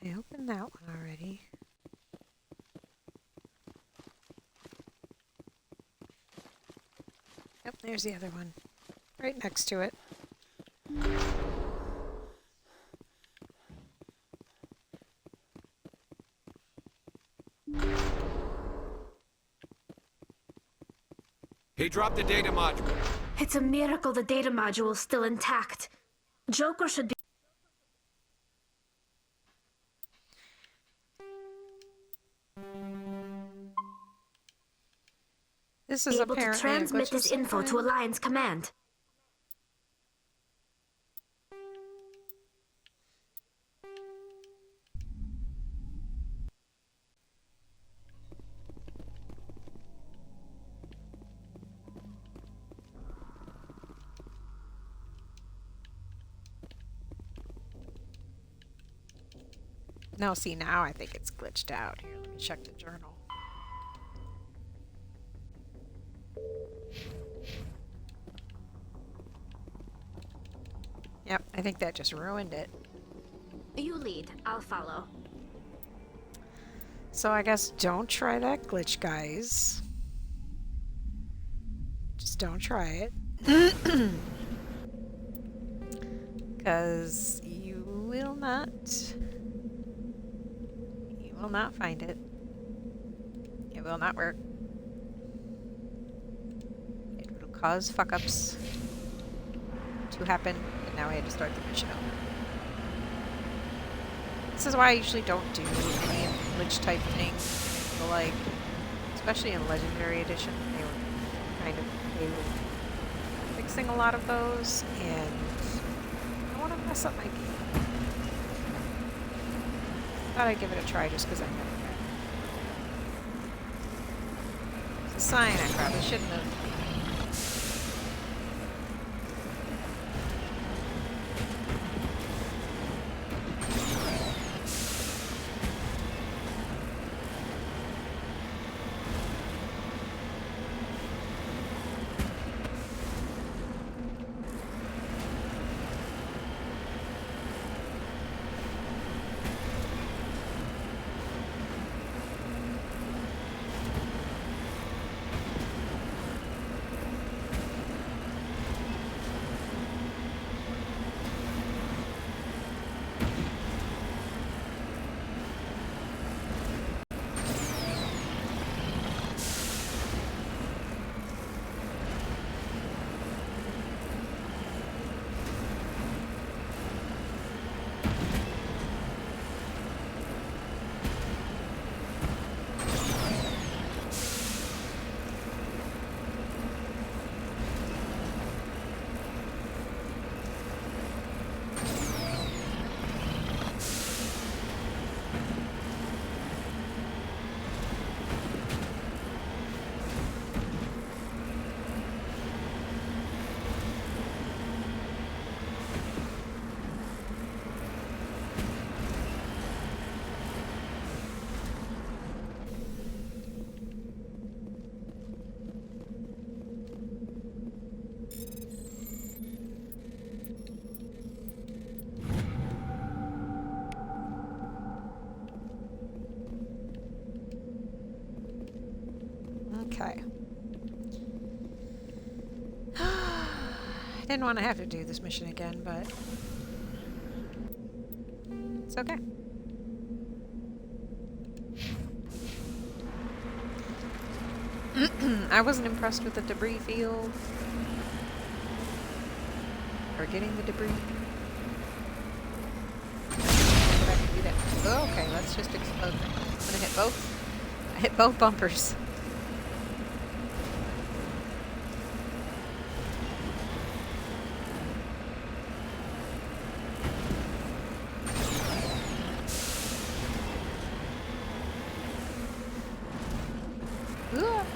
I opened that one already. Yep, there's the other one. Right next to it. He dropped the data module. It's a miracle the data module is still intact. Joker should be This is able to apparently transmit a glitch this of info some to kind. Alliance Command. No, see, now I think it's glitched out. Here, let me check the journal. Yep, I think that just ruined it. You lead, I'll follow. So I guess don't try that glitch, guys. Just don't try it. Because you will not find it. It will not work. It will cause fuck-ups to happen, and now I had to start the mission over. This is why I usually don't do any glitch type things. So, like, especially in Legendary Edition, they were fixing a lot of those, and I don't want to mess up my game. Thought I'd give it a try just because I know it. It's a sign I probably shouldn't have. Okay. I didn't want to have to do this mission again, but it's okay. I wasn't impressed with the debris field. Or getting the debris. But I can do that. Oh, okay, let's just explode them. I'm gonna hit both. I hit both bumpers. Ugh.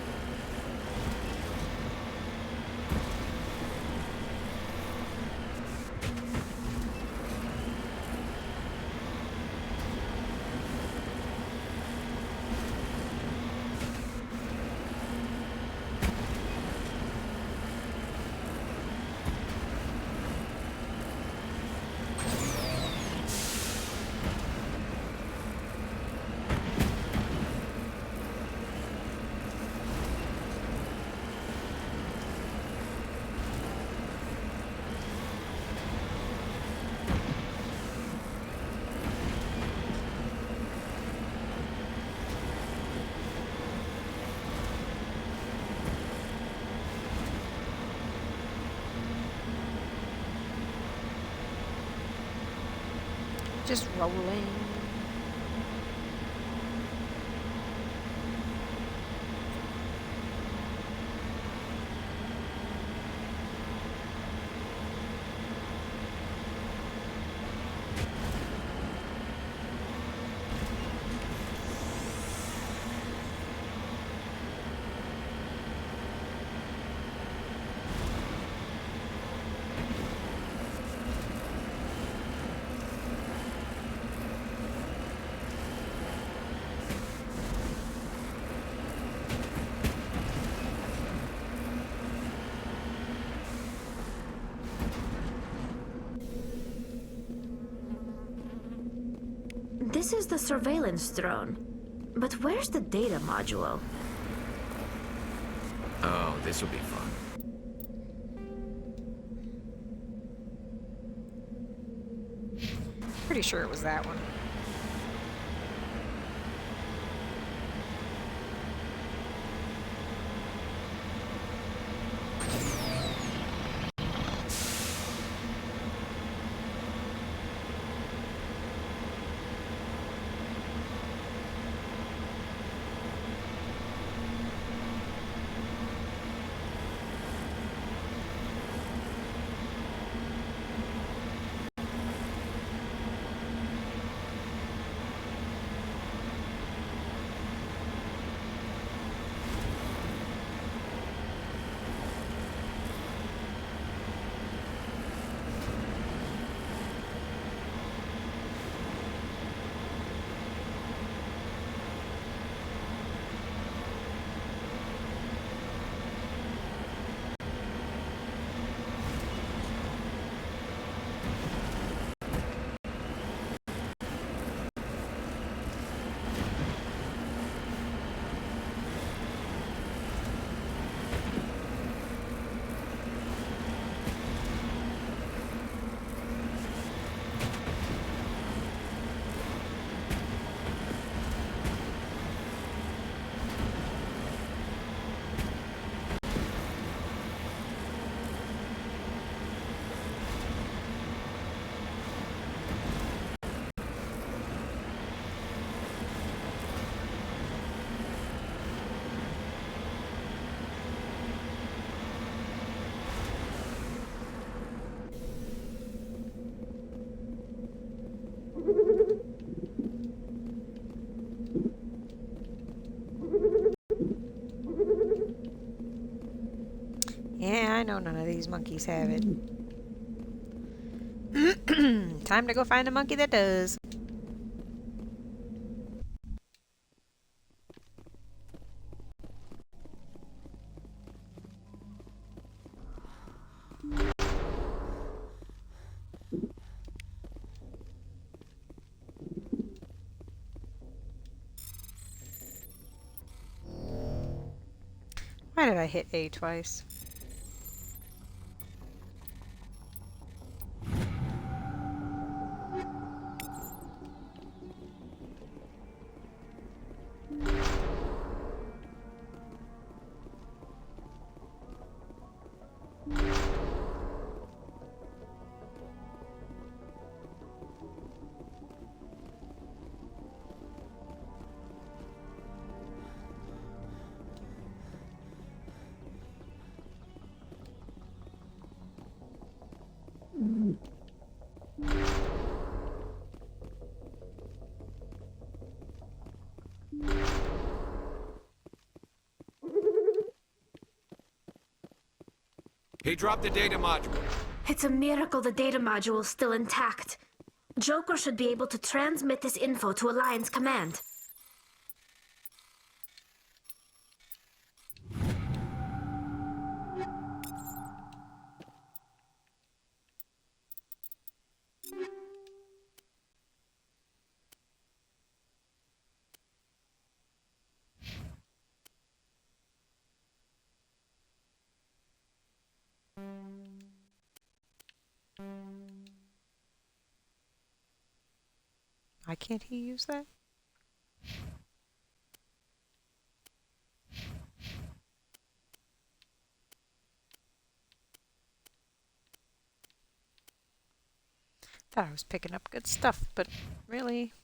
Just rolling. This is the surveillance drone. But where's the data module? Oh, this will be fun. Pretty sure it was that one. Yeah, I know none of these monkeys have it. Time to go find a monkey that does. Why did I hit A twice? He dropped the data module. It's a miracle the data module is still intact. Joker should be able to transmit this info to Alliance Command. Why can't he use that? Thought I was picking up good stuff, but really...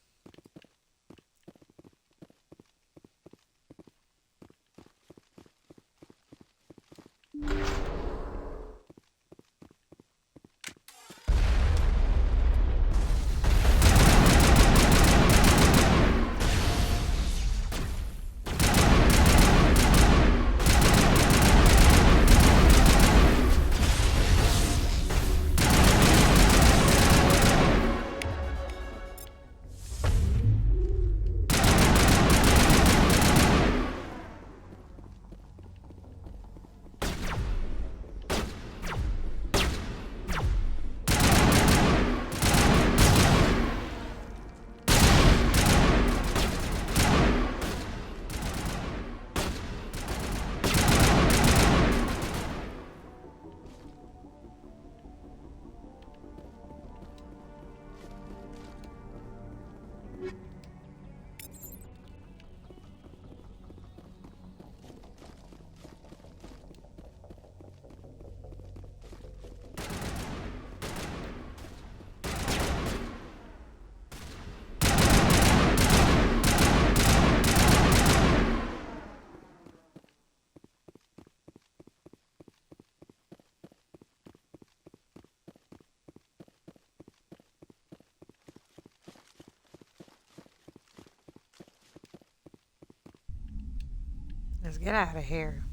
Let's get out of here.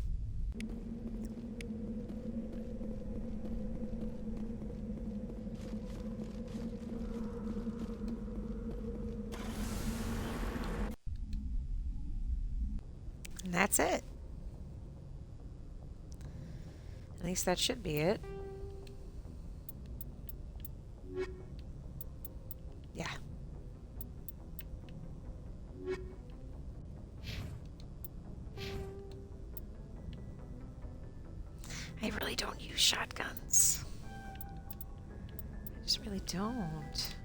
And that's it. At least that should be it. Yeah. I really don't use shotguns. I just really don't.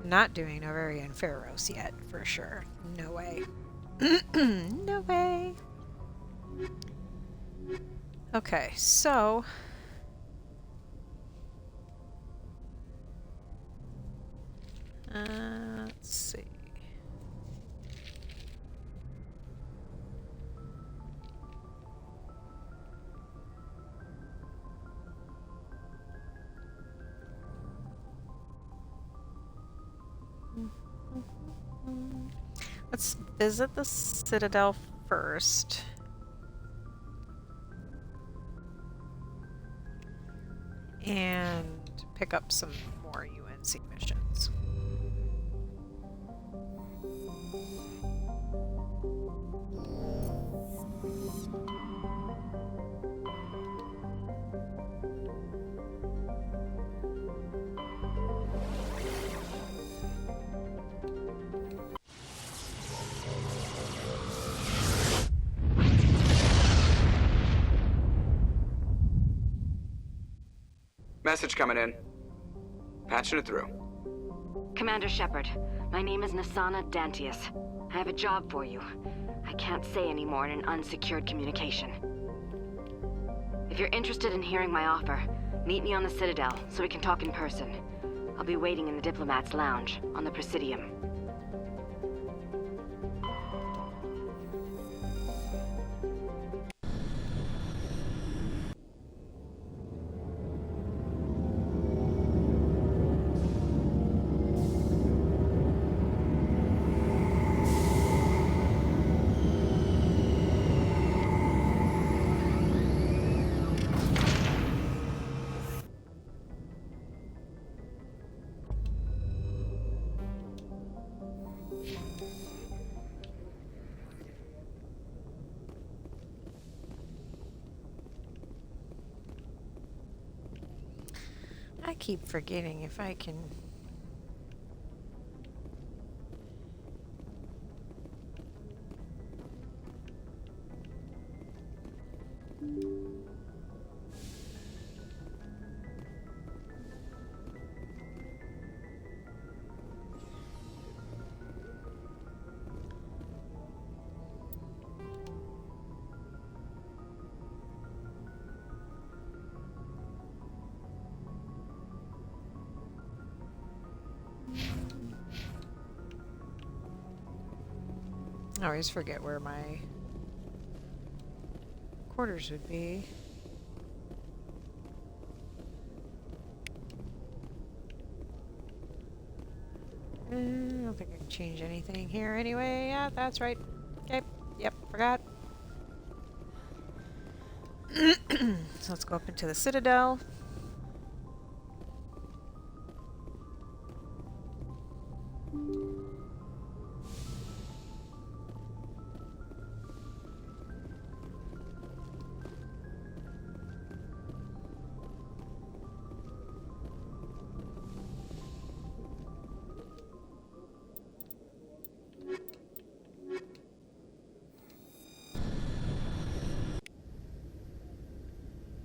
Not doing Ovarian Pharaohs yet, for sure. No way. No way. Okay, so... let's see. Let's visit the Citadel first. And pick up some more UNC missions. Message coming in. Patching it through. Commander Shepard, my name is Nasana Dantius. I have a job for you. I can't say any more in an unsecured communication. If you're interested in hearing my offer, meet me on the Citadel so we can talk in person. I'll be waiting in the Diplomat's Lounge on the Presidium. I keep forgetting if I can... I always forget where my quarters would be. I don't think I can change anything here anyway. Yeah, that's right. Okay. Yep, forgot. So let's go up into the Citadel.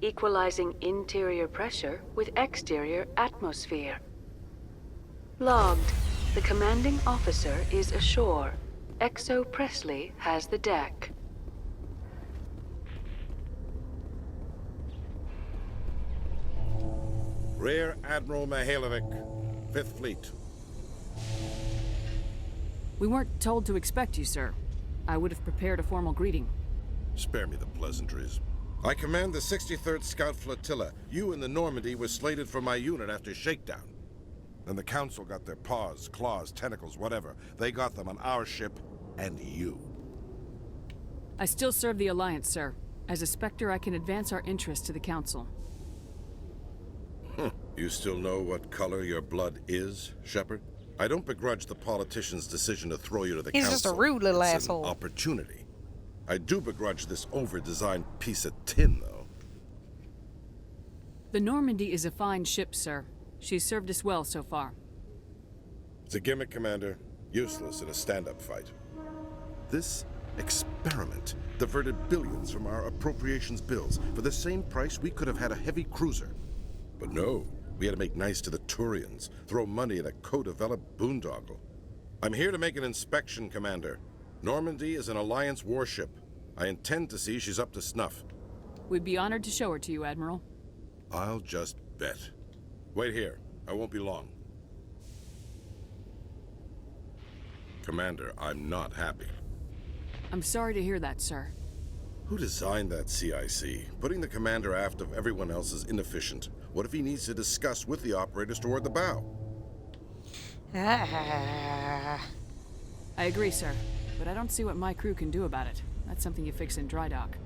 Equalizing interior pressure with exterior atmosphere. Logged. The commanding officer is ashore. Exo Presley has the deck. Rear Admiral Mihailovic, 5th Fleet. We weren't told to expect you, sir. I would have prepared a formal greeting. Spare me the pleasantries. I command the 63rd Scout Flotilla. You and the Normandy were slated for my unit after shakedown. Then the Council got their paws, claws, tentacles, whatever. They got them on our ship, and you. I still serve the Alliance, sir. As a Spectre, I can advance our interests to the Council. You still know what color your blood is, Shepard? I don't begrudge the politician's decision to throw you to the Council. He's just a rude little It's asshole. an opportunity. I do begrudge this over-designed piece of tin, though. The Normandy is a fine ship, sir. She's served us well so far. It's a gimmick, Commander. Useless in a stand-up fight. This experiment diverted billions from our appropriations bills. For the same price, we could have had a heavy cruiser. But no, we had to make nice to the Turians, throw money at a co-developed boondoggle. I'm here to make an inspection, Commander. Normandy is an Alliance warship. I intend to see she's up to snuff. We'd be honored to show her to you, Admiral. I'll just bet. Wait here. I won't be long. Commander, I'm not happy. I'm sorry to hear that, sir. Who designed that CIC? Putting the commander aft of everyone else is inefficient. What if he needs to discuss with the operators toward the bow? I agree, sir. But I don't see what my crew can do about it. That's something you fix in dry dock.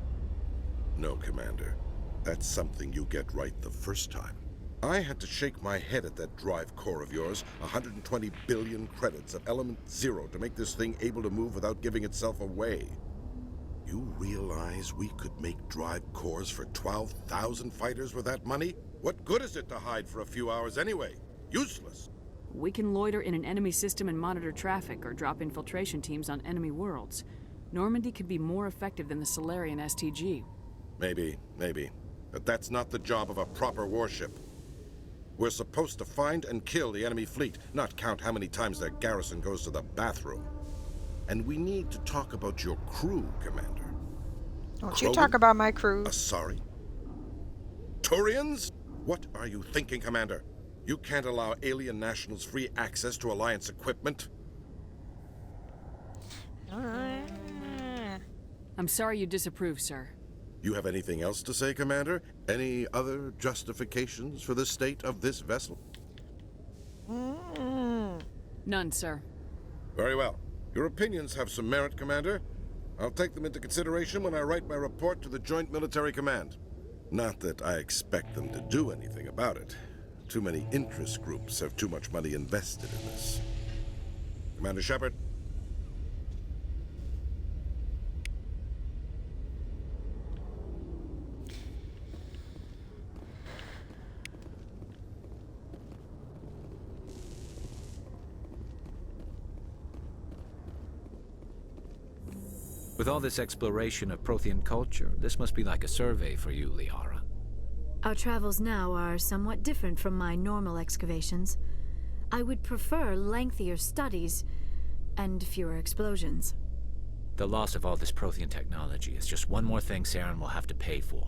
No, Commander. That's something you get right the first time. I had to shake my head at that drive core of yours. 120 billion credits of element 0 to make this thing able to move without giving itself away. You realize we could make drive cores for 12,000 fighters with that money? What good is it to hide for a few hours anyway? Useless. We can loiter in an enemy system and monitor traffic or drop infiltration teams on enemy worlds. Normandy could be more effective than the Solarian STG. Maybe. But that's not the job of a proper warship. We're supposed to find and kill the enemy fleet, not count how many times their garrison goes to the bathroom. And we need to talk about your crew, Commander. Don't you talk about my crew. Sorry? Turians? What are you thinking, Commander? You can't allow alien nationals free access to Alliance equipment? I'm sorry you disapprove, sir. You have anything else to say, Commander? Any other justifications for the state of this vessel? None, sir. Very well. Your opinions have some merit, Commander. I'll take them into consideration when I write my report to the Joint Military Command. Not that I expect them to do anything about it. Too many interest groups have too much money invested in this. Commander Shepard. With all this exploration of Prothean culture, this must be like a survey for you, Liara. Our travels now are somewhat different from my normal excavations. I would prefer lengthier studies and fewer explosions. The loss of all this Prothean technology is just one more thing Saren will have to pay for.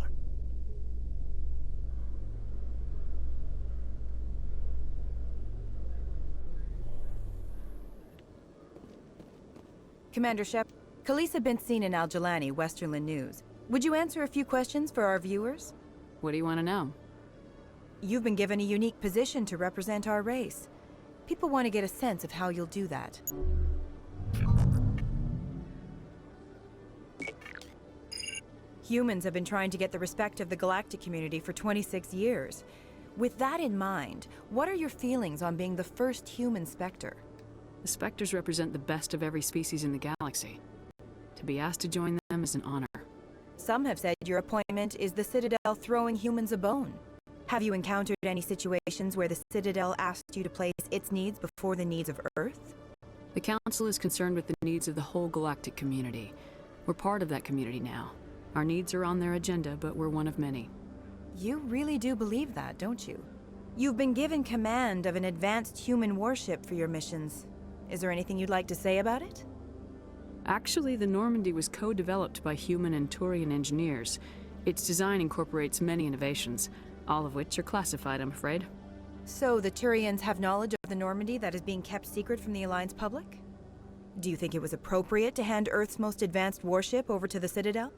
Commander Shep, Khaleesa been seen in Al Jalani, Westerland News. Would you answer a few questions for our viewers? What do you want to know? You've been given a unique position to represent our race. People want to get a sense of how you'll do that. Humans have been trying to get the respect of the galactic community for 26 years. With that in mind, what are your feelings on being the first human Spectre? The Spectres represent the best of every species in the galaxy. To be asked to join them is an honor. Some have said your appointment is the Citadel throwing humans a bone. Have you encountered any situations where the Citadel asked you to place its needs before the needs of Earth? The Council is concerned with the needs of the whole galactic community. We're part of that community now. Our needs are on their agenda, but we're one of many. You really do believe that, don't you? You've been given command of an advanced human warship for your missions. Is there anything you'd like to say about it? Actually, the Normandy was co-developed by human and Turian engineers. Its design incorporates many innovations, all of which are classified, I'm afraid. So the Turians have knowledge of the Normandy that is being kept secret from the Alliance public? Do you think it was appropriate to hand Earth's most advanced warship over to the Citadel?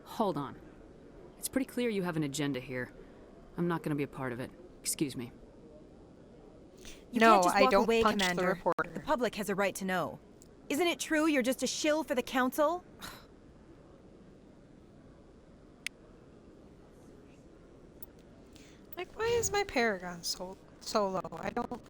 Hold on. It's pretty clear you have an agenda here. I'm not going to be a part of it. Excuse me. You No, can't just walk I don't away, punch the Commander. reporter. The public has a right to know. Isn't it true you're just a shill for the Council? Like, why is my Paragon so low? I don't...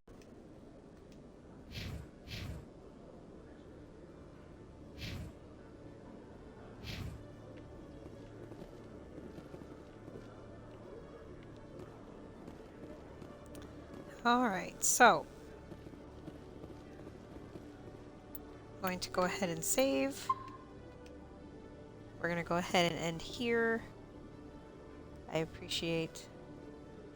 Alright, so... going to go ahead and save. We're going to go ahead and end here. I appreciate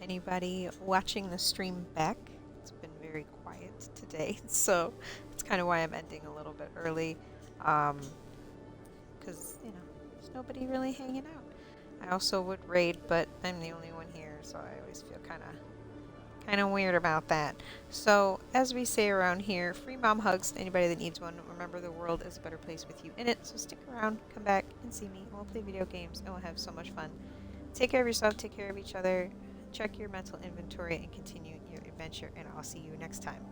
anybody watching the stream back. It's been very quiet today, so that's kind of why I'm ending a little bit early. Because, you know, there's nobody really hanging out. I also would raid, but I'm the only one here, so I always feel kind of weird about that. So, as we say around here, free mom hugs to anybody that needs one. Remember, the world is a better place with you in it, so stick around, come back, and see me. We'll play video games, and we'll have so much fun. Take care of yourself, take care of each other, check your mental inventory, and continue your adventure, and I'll see you next time.